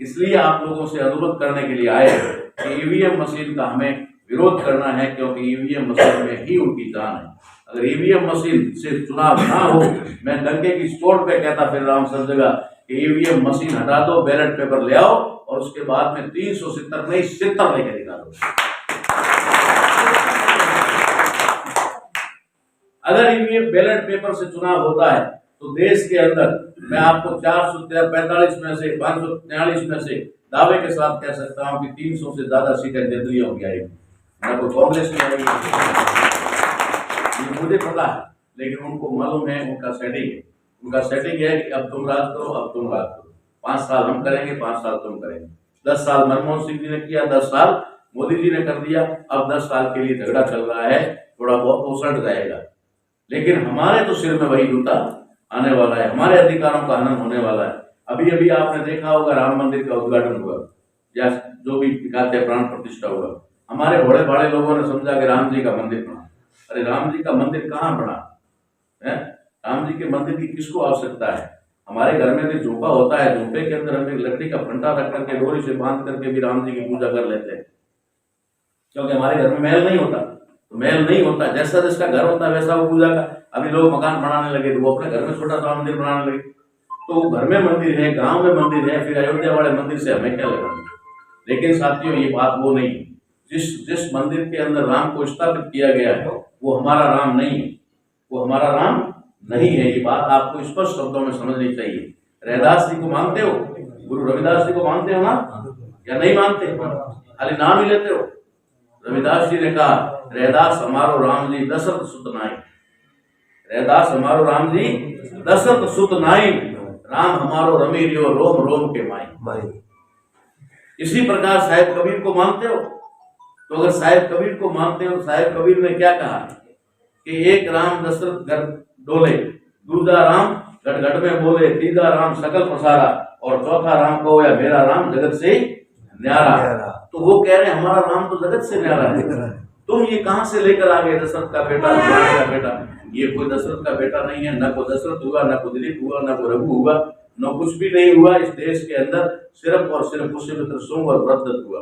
Speaker 1: इसलिए आप लोगों से अनुरोध करने के लिए आए कि ईवीएम मशीन का हमें विरोध करना है, क्योंकि ईवीएम मशीन में ही उनकी जान है। अगर ईवीएम मशीन से चुनाव ना हो, मैं डंके की चोट पे कहता फिर राम सब जगह कि ईवीएम मशीन हटा दो, बैलेट पेपर ले आओ और उसके बाद में 370 नहीं 70 लेके निकालो। अगर ईवीएम बैलेट पेपर से चुनाव होता है तो देश के अंदर मैं आपको 445 में से 543 में से दावे के साथ कह सकता हूं कि 300 से ज्यादा सीटें निर्दलीय होंगी आएगी, ना कोई कांग्रेस में आएगी। मुझे पता है, लेकिन उनको मालूम है, उनका सेटिंग है कि अब तुम राज करो, अब तुम राज करो। 5 साल हम करेंगे, 5 साल तुम करेंगे। 10 साल मनमोहन सिंह जी ने किया, 10 साल मोदी जी ने कर दिया। अब 10 साल के लिए झगड़ा चल रहा है, थोड़ा बहुत उसट जाएगा, लेकिन हमारे तो सिर में वही जूता आने वाला है, हमारे अधिकारों का हनन होने वाला है। अभी अभी आपने देखा होगा राम मंदिर का उद्घाटन हुआ या जो भी कहते हैं प्राण प्रतिष्ठा हुआ। हमारे बड़े बड़े लोगों ने समझा कि राम जी का मंदिर बना। अरे राम जी का मंदिर कहाँ बना है? राम जी के मंदिर की किसको आवश्यकता है? हमारे घर में भी झोंपा होता है, झोंपे के अंदर हम एक लकड़ी का फंटा रख करके डोरी से बांध करके भी राम जी की पूजा कर लेते हैं, क्योंकि हमारे घर में महल नहीं होता। तो महल नहीं होता, जैसा जिसका घर होता है वैसा वो पूजा का। अभी लोग मकान बनाने लगे तो वो अपने घर में छोटा सा मंदिर बनाने लगे। तो घर में मंदिर है, गांव में मंदिर है, फिर अयोध्या वाले मंदिर से हमें क्या लगाना? लेकिन साथियों ये बात वो नहीं, जिस मंदिर के अंदर राम को स्थापित किया गया है वो हमारा राम नहीं है, वो हमारा राम नहीं है। ये बात आपको स्पष्ट शब्दों में समझनी चाहिए। रैदास जी को मानते हो? गुरु रविदास जी को मानते हो ना, या नहीं मानते? खाली नाम ही लेते हो। रविदास जी ने कहा रैदास हमारो राम जी दशरथ सुत नाई, रैदास हमारो राम जी दशरथ सुत नाई, राम हमारो रमी रियो रोम रोम के माई। इसी प्रकार साहिब कबीर को मानते हो? तो अगर साहिब कबीर को मानते हो, साहिब कबीर ने क्या कहा कि एक राम दशरथ घर डोले, दूसरा राम घट घट में बोले, तीसरा राम सकल प्रसारा, और चौथा राम को या मेरा राम जगत से न्यारा। तो वो कह रहे हैं हमारा राम तो जगत से न्यारा है। तुम ये कहां से लेकर आ गए दशरथ का बेटा, का बेटा? ये कोई दशरथ का बेटा नहीं है, न को दशरथ हुआ, न को दिलीप हुआ, न को रघु हुआ, न कुछ भी नहीं हुआ। इस देश के अंदर सिर्फ और सिर्फ पुष्यमित्र शुंग और वृद्धत हुआ।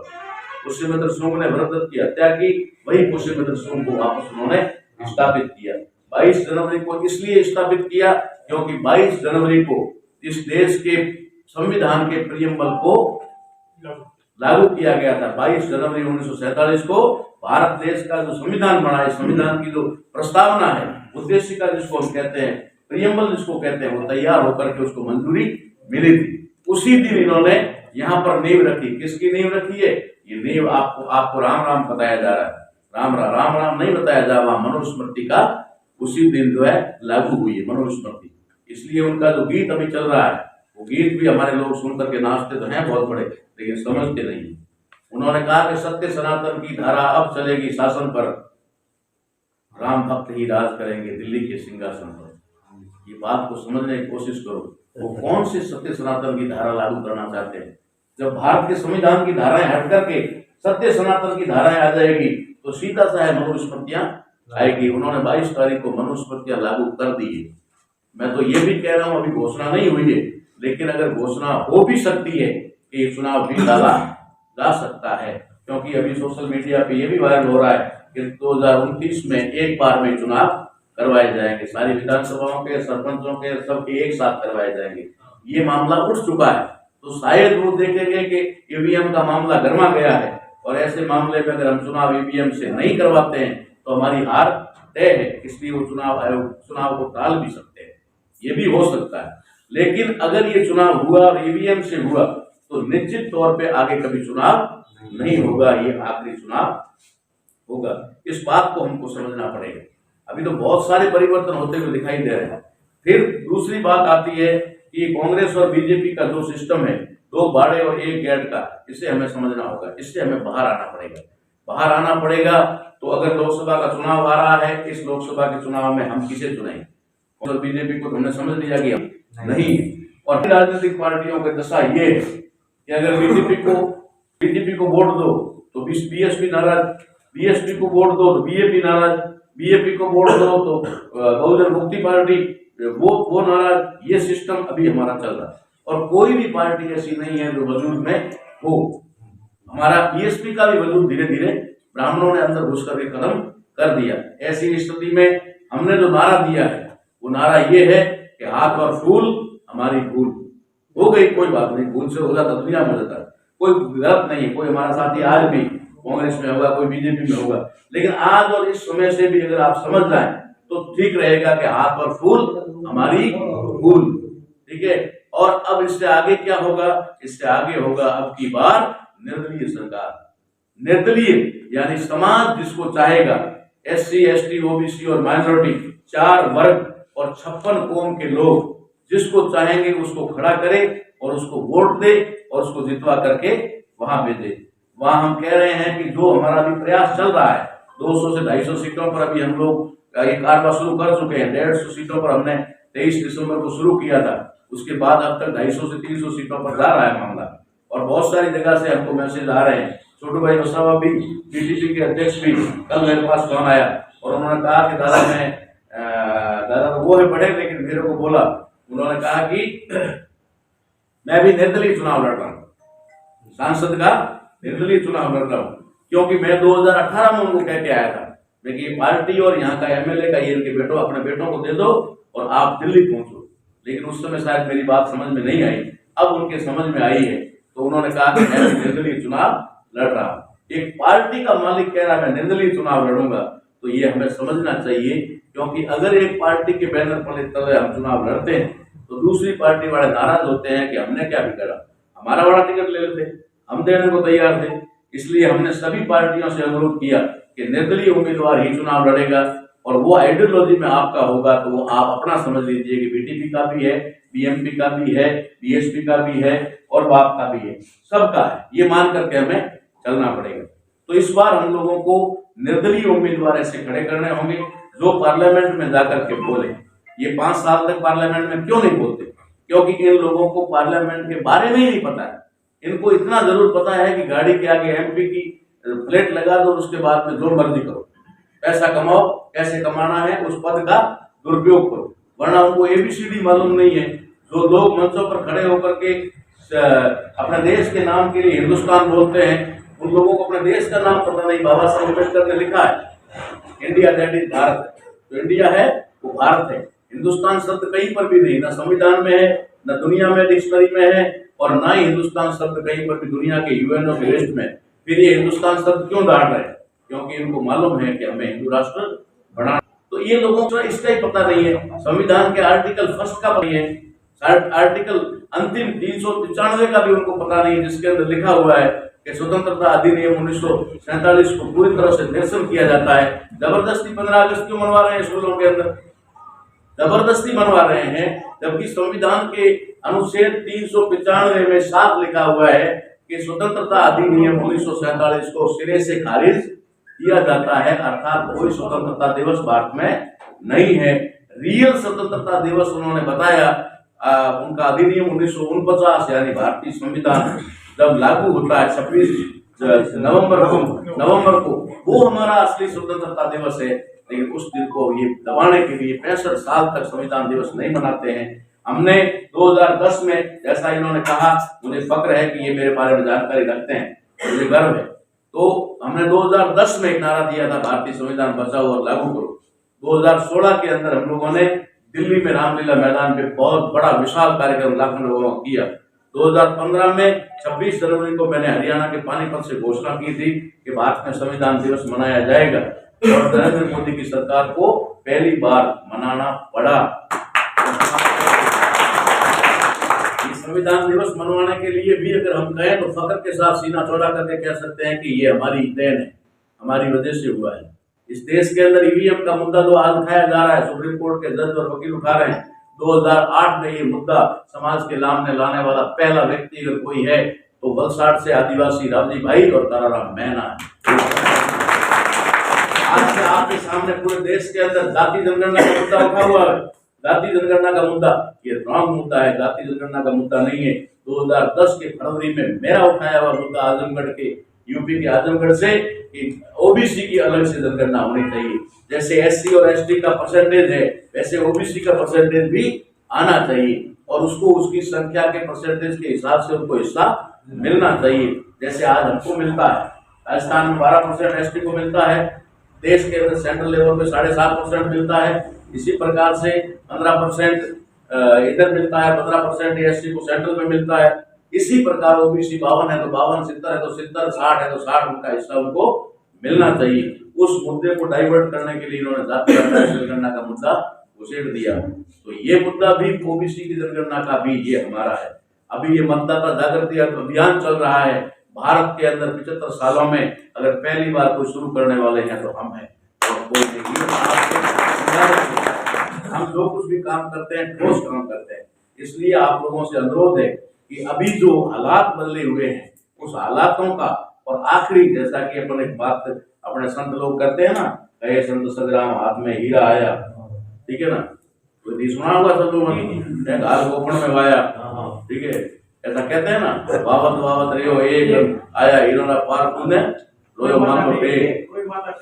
Speaker 1: पुष्यमित्र शुंग ने वृद्धत की हत्या की, वही पुष्यमित्र शुंग को वापस उन्होंने स्थापित किया। 22 जनवरी को इसलिए स्थापित किया क्योंकि 22 जनवरी को इस देश के संविधान के प्रियम्बल को लागू किया गया था। 22 जनवरी 1947 को भारत देश का जो संविधान बना है, संविधान की जो प्रस्तावना है, उद्देशिका जिसको हम कहते हैं, प्रियम्बल जिसको कहते हैं, वो तैयार होकर के उसको मंजूरी मिली थी। उसी दिन इन्होंने यहाँ पर नींव रखी। किसकी नींव रखी है? ये नींव आपको राम राम बताया जा रहा है, राम राम नहीं बताया जा रहा। मनुस्मृति का उसी दिन जो है लागू हुई है मनुस्मृति। इसलिए उनका जो गीत अभी चल रहा है, वो गीत भी हमारे लोग सुन करके नाचते तो हैं बहुत बड़े, लेकिन समझते नहीं। उन्होंने कहा कि सत्य सनातन की धारा अब चलेगी शासन पर, राम भक्त ही राज करेंगे दिल्ली के सिंहासन पर। ये बात को समझने की कोशिश करो। वो कौन सी सत्य सनातन की धारा लागू करना चाहते हैं? जब भारत के संविधान की धाराएं हट करके सत्य सनातन की धाराएं आ जाएगी तो सीधा सा है मनुस्मृतियां आएगी। उन्होंने 22 तारीख को मनुस्मृतियां लागू कर दी है। मैं तो ये भी कह रहा हूं अभी घोषणा नहीं हुई है, लेकिन अगर घोषणा हो भी सकती है कि चुनाव भी डाला जा सकता है, क्योंकि अभी सोशल मीडिया पे ये भी वायरल हो रहा है कि 2029 में एक बार में चुनाव करवाए जाएंगे, सारी विधानसभाओं के, सरपंचों के, सबके एक साथ करवाए जाएंगे। ये मामला उठ चुका है, तो शायद वो देखेंगे कि ईवीएम का मामला गर्मा गया है और ऐसे मामले में अगर हम चुनाव ईवीएम से नहीं करवाते हैं तो हमारी हार तय है। इसलिए वो चुनाव को टाल भी सकते हैं, ये भी हो सकता है। लेकिन अगर ये चुनाव हुआ और ईवीएम से हुआ तो निश्चित तौर पे आगे कभी चुनाव नहीं होगा, ये आखिरी चुनाव होगा। इस बात को हमको समझना पड़ेगा। अभी तो बहुत सारे परिवर्तन होते हुए दिखाई दे रहे हैं। फिर दूसरी बात आती है कि कांग्रेस और बीजेपी का जो सिस्टम है, 2 बाड़े और 1 गैर का, इसे हमें समझना होगा। इससे हमें बाहर आना पड़ेगा। बाहर आना पड़ेगा तो अगर लोकसभा का चुनाव आ रहा है, इस लोकसभा के चुनाव में हम किसे चुनेंगे? और बीजेपी को हमने समझ लिया कि नहीं। और राजनीतिक पार्टियों की दशा ये है कि अगर बीजेपी को वोट दो तो बीएसपी नाराज, बीएसपी को वोट दो तो बीएपी नाराज, बीएपी को वोट दो तो बहुजन मुक्ति पार्टी वो नाराज। ये सिस्टम अभी हमारा चल रहा है और कोई भी पार्टी ऐसी नहीं है जो वजूद में हो। हमारा बीएसपी का भी वजूद धीरे धीरे ब्राह्मणों ने अंदर घुस करके खत्म कर दिया। ऐसी स्थिति में हमने जो नारा दिया है वो नारा ये है कि हाथ और फूल हमारी भूल हो गई, कोई बात नहीं, भूल से हो जाता दुनिया में हो जाता, कोई गलत नहीं है। कोई हमारा साथी आज भी कांग्रेस में होगा, कोई बीजेपी में होगा, लेकिन आज और इस समय से भी अगर आप समझ जाएं तो ठीक रहेगा कि हाथ और फूल हमारी भूल। ठीक है। और अब इससे आगे क्या होगा? इससे आगे होगा अब की बार निर्दलीय सरकार। निर्दलीय यानी समाज जिसको चाहेगा, SC ST OBC और माइनॉरिटी, 4 वर्ग और 56 कौम के लोग जिसको चाहेंगे उसको खड़ा करें और उसको वोट दे और उसको जितवा करके वहां भेजे। वहां हम कह रहे हैं कि जो हमारा अभी प्रयास चल रहा है 200 से 250 सीटों पर अभी हम लोग ये कारवा शुरू कर चुके हैं। 150 सीटों पर हमने 23 दिसंबर को शुरू किया था, उसके बाद अब तक 250 से 300 सीटों पर जा रहा है मामला, और बहुत सारी जगह से हमको मैसेज आ रहे हैं। छोटू भाई वसावा भी, बीटीपी के अध्यक्ष भी कल मेरे पास फोन आया और उन्होंने कहा कि दादा तो वो है बड़े, लेकिन मेरे को बोला, उन्होंने कहा कि मैं भी निर्दलीय चुनाव लड़ रहा हूँ, सांसद का निर्दलीय चुनाव लड़ रहा हूँ, क्योंकि मैं 2018 में उनको कह के आया था देखिए ये पार्टी और यहाँ का एमएलए का ये इनके बेटों अपने बेटों को दे दो और आप दिल्ली पहुंचो। लेकिन उस समय शायद मेरी बात समझ में नहीं आई, अब उनके समझ में आई है, तो उन्होंने कहा कि मैं निर्दलीय चुनाव लड़ रहा हूँ। एक पार्टी का मालिक कह रहा है मैं निर्दलीय चुनाव लड़ूंगा, तो ये हमें समझना चाहिए, क्योंकि अगर एक पार्टी के बैनर पर हम चुनाव लड़ते हैं तो दूसरी पार्टी वाले नाराज होते हैं कि हमने क्या बिगाड़ा, हमारा बड़ा टिकट ले लेते, हम देने को तैयार थे। इसलिए हमने सभी पार्टियों से अनुरोध किया कि निर्दलीय उम्मीदवार ही चुनाव लड़ेगा, और वो आइडियोलॉजी में आपका होगा तो वो आप अपना समझ लीजिए कि बीटीपी का भी है, बीएमपी का भी है, बीएसपी का भी है और बाप का भी है, सबका है, ये मान करके हमें चलना पड़ेगा। तो इस बार हम लोगों को निर्दलीय उम्मीदवार ऐसे खड़े करने होंगे जो पार्लियामेंट में जाकर के बोले। ये 5 साल तक पार्लियामेंट में क्यों नहीं बोलते? क्योंकि इन लोगों को पार्लियामेंट के बारे में ही नहीं पता है। इनको इतना जरूर पता है कि गाड़ी के आगे एमपी की प्लेट लगा दो, उसके बाद में जो मर्जी करो, पैसा कमाओ, कैसे कमाना है उस पद का दुरुपयोग करो, वरना उनको एबीसीडी मालूम नहीं है। जो लोग मंचों पर खड़े होकर के अपने देश के नाम के लिए हिंदुस्तान बोलते हैं, उन लोगों को अपने देश का नाम पता नहीं। बाबा साहब अम्बेडकर ने लिखा है इंडिया दैट इज भारत, तो इंडिया है वो भारत है। हिंदुस्तान शब्द कहीं पर भी नहीं, ना संविधान में है, न दुनिया में डिक्शनरी में है, और ना ही हिंदुस्तान शब्द कहीं पर भी दुनिया के यूएनओ के लिस्ट में। फिर ये हिंदुस्तान शब्द क्यों डाल रहे हैं? क्योंकि इनको मालूम है कि हमें हिंदू राष्ट्र बनाना। तो ये लोगों को इसका ही पता नहीं है, संविधान के आर्टिकल 1 का नहीं है, आर्टिकल अंतिम 395 का भी उनको पता नहीं है, जिसके अंदर लिखा हुआ है कि स्वतंत्रता अधिनियम 1947 को पूरी तरह से निरसन किया जाता है। जबरदस्ती 15 अगस्त क्यों मनवा रहे हैं स्कूलों के अंदर? जबरदस्ती मनवा रहे हैं, जबकि संविधान के अनुच्छेद 395 में साफ लिखा हुआ है कि स्वतंत्रता अधिनियम 1947 को सिरे से खारिज किया जाता है, अर्थात कोई स्वतंत्रता दिवस भारत में नहीं है। रियल स्वतंत्रता दिवस उन्होंने बताया उनका अधिनियम 1949 यानी भारतीय संविधान जब लागू होता है 26 नवंबर को वो हमारा असली स्वतंत्रता दिवस है। लेकिन उस दिन को ये दबाने के लिए 65 साल तक संविधान दिवस नहीं मनाते हैं। हमने 2010 में, जैसा इन्होंने कहा, मुझे फक्र है कि ये मेरे बारे में जानकारी रखते हैं, मुझे गर्व है, तो हमने 2010 में एक नारा दिया था भारतीय संविधान बचाओ और लागू करो। 2016 के अंदर हम लोगों ने दिल्ली में रामलीला मैदान पे बहुत बड़ा विशाल कार्यक्रम लाखों लोगों का किया। 2015 में 26 जनवरी को मैंने हरियाणा के पानीपत से घोषणा की थी कि भारत में संविधान दिवस मनाया जाएगा, और नरेंद्र मोदी की सरकार को पहली बार मनाना पड़ा। संविधान दिवस मनवाने के लिए भी अगर हम कहें तो फख्र के साथ सीना चौड़ा करके कह सकते हैं कि ये हमारी देन है, हमारी वजह से हुआ है। इस देश के अंदर ईवीएम का मुद्दा जो आज उठाया जा रहा है, सुप्रीम कोर्ट के जज और वकील उठा रहे हैं, 2008 में ये मुद्दा समाज के सामने लाने वाला पहला व्यक्ति अगर कोई है तो वलसाड़ से आदिवासी रावजी भाई और ताराराम मैना है। आज से आपके सामने पूरे देश के अंदर जाति जनगणना का मुद्दा उठा हुआ है। जाति जनगणना का मुद्दा ये रॉन्ग मुद्दा है, जाति जनगणना का मुद्दा नहीं है। 2010 के फरवरी में मेरा उठाया हुआ मुद्दा आजमगढ़ के, यूपी के आजमगढ़ से, कि ओबीसी की अलग से जनगणना होनी चाहिए। जैसे एससी और एसटी का परसेंटेज है, वैसे ओबीसी का परसेंटेज भी आना चाहिए, और उसको उसकी संख्या के परसेंटेज के हिसाब से उनको हिस्सा मिलना चाहिए। जैसे आज हमको मिलता है, राजस्थान में 12% एसटी को मिलता है, देश के अंदर सेंट्रल लेवल पे 7.5% मिलता है। इसी प्रकार से 15% इधर मिलता है, 15% एससी को सेंट्रल में मिलता है। इसी प्रकार ओबीसी 52 है तो 52, 70 है तो 70, 60 है तो 60 उनका हिस्सा उनको मिलना चाहिए। उस मुद्दे को डाइवर्ट करने के लिए इन्होंने जाति जनगणना का मुद्दा घुसेड़ दिया। तो ये मुद्दा भी ओबीसी की जनगणना का भी ये हमारा है। अभी ये मतदाता जागृति अभियान चल रहा है। भारत के अंदर 75 सालों में अगर पहली बार कोई शुरू करने वाले हैं तो हम हैं, और कोई नहीं। हम जो कुछ भी काम करते हैं ठोस काम करते हैं। इसलिए आप लोगों से अनुरोध है कि अभी जो हालात बदले हुए हैं उस हालातों का, और आखिरी जैसा कि अपन एक बात अपने संत लोग करते हैं ना, कहे संत सदराम हाथ में हीरा आया, ठीक है ना, तो ये सुना होगा सब लोगों ने, घाल गोपन में वाया, ठीक है, ऐसा कहते हैं ना, वावत वावत रियो एक आया हीरो ना पार कूदे रोयो मानो बे।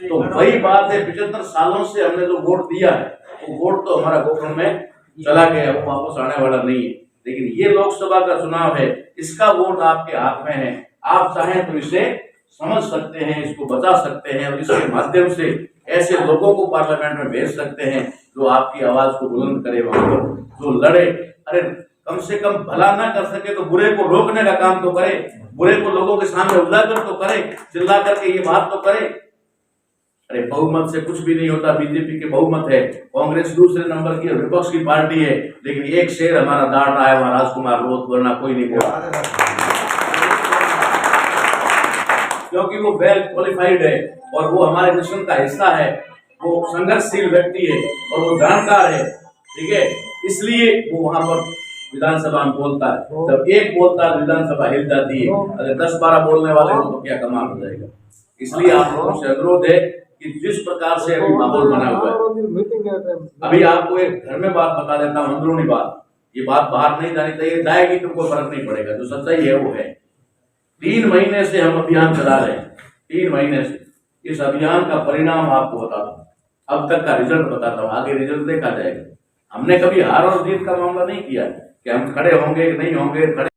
Speaker 1: तो वही बात है, 75 सालों से हमने जो वोट दिया है वो वोट तो हमारा गोपन में चला गया, वो वापस आने वाला नहीं है। लेकिन ये लोकसभा का चुनाव है, इसका वोट आपके हाथ में है, आप चाहें तो इसे समझ सकते हैं, इसको बचा सकते हैं, और इसके माध्यम से ऐसे लोगों को पार्लियामेंट में भेज सकते हैं जो आपकी आवाज को बुलंद करे, वहां पर जो लड़े। अरे कम से कम भला ना कर सके तो बुरे को रोकने का काम तो करे, बुरे को लोगों के सामने उजागर तो करे, चिल्ला करके ये बात तो करे। अरे बहुमत से कुछ भी नहीं होता, बीजेपी के बहुमत है, कांग्रेस दूसरे नंबर की विपक्ष की पार्टी है, लेकिन एक शेर हमारा दाढ़ आया वहां राजकुमार रोत, वरना कोई नहीं बोला, क्योंकि वो वेल क्वालिफाइड है और वो हमारे मिशन का हिस्सा है, वो संघर्षशील व्यक्ति है और वो जानकार है, ठीक है, इसलिए वो वहां पर विधानसभा में बोलता है। जब एक बोलता है विधानसभा हिल जाती है, अगर 10-12 बोलने वाले हो तो क्या कमाल हो जाएगा। इसलिए आप लोगों से अनुरोध है कि जिस प्रकार से अभी माहौल बना हुआ है, अभी आपको एक घर में बात बता देता हूँ, अंदरूनी बात, ये बात बाहर नहीं जानी चाहिए, जाएगी तो कोई फर्क नहीं पड़ेगा, जो सच्चाई है वो है। 3 महीने से हम अभियान चला रहे हैं, 3 महीने से। इस अभियान का परिणाम आपको बताता हूँ, अब तक का रिजल्ट बताता हूँ, आगे रिजल्ट देखा जाएगा। हमने कभी हार और जीत का मामला नहीं किया कि हम खड़े होंगे नहीं होंगे, खड़े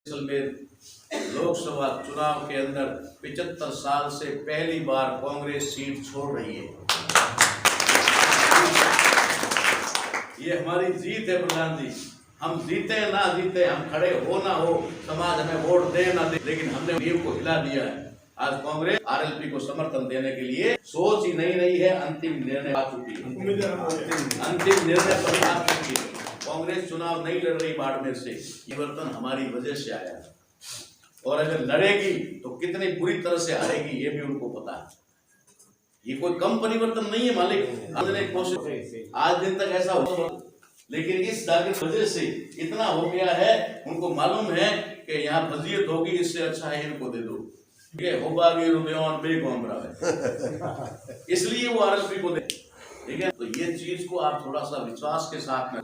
Speaker 1: में लोकसभा चुनाव के अंदर 75 साल से पहली बार कांग्रेस सीट छोड़ रही है। ये हमारी जीत है प्रधान जी, हम जीते ना जीते, हम खड़े हो ना हो, समाज हमें वोट दे ना दे, लेकिन हमने नींव को हिला दिया है। आज कांग्रेस आरएलपी को समर्थन देने के लिए सोच ही नहीं रही है, अंतिम निर्णय आ चुकी है, अंतिम निर्णय पर आ चुकी है। कांग्रेस चुनाव नहीं लड़ रही बाड़मेर से, ये परिवर्तन हमारी वजह से आया है, और अगर लड़ेगी तो कितनी बुरी तरह से हारेगी ये भी उनको पता है। ये कोई कम परिवर्तन नहीं है मालिक, हमने कोशिश आज दिन तक ऐसा हो, लेकिन इस दागे की वजह से इतना हो गया है, उनको मालूम है कि यहाँ फजीयत होगी, इससे अच्छा है इनको दे दो, ठीक है, इसलिए वो आरएलपी को दे, ठीक है। तो ये चीज को आप थोड़ा सा विश्वास के साथ में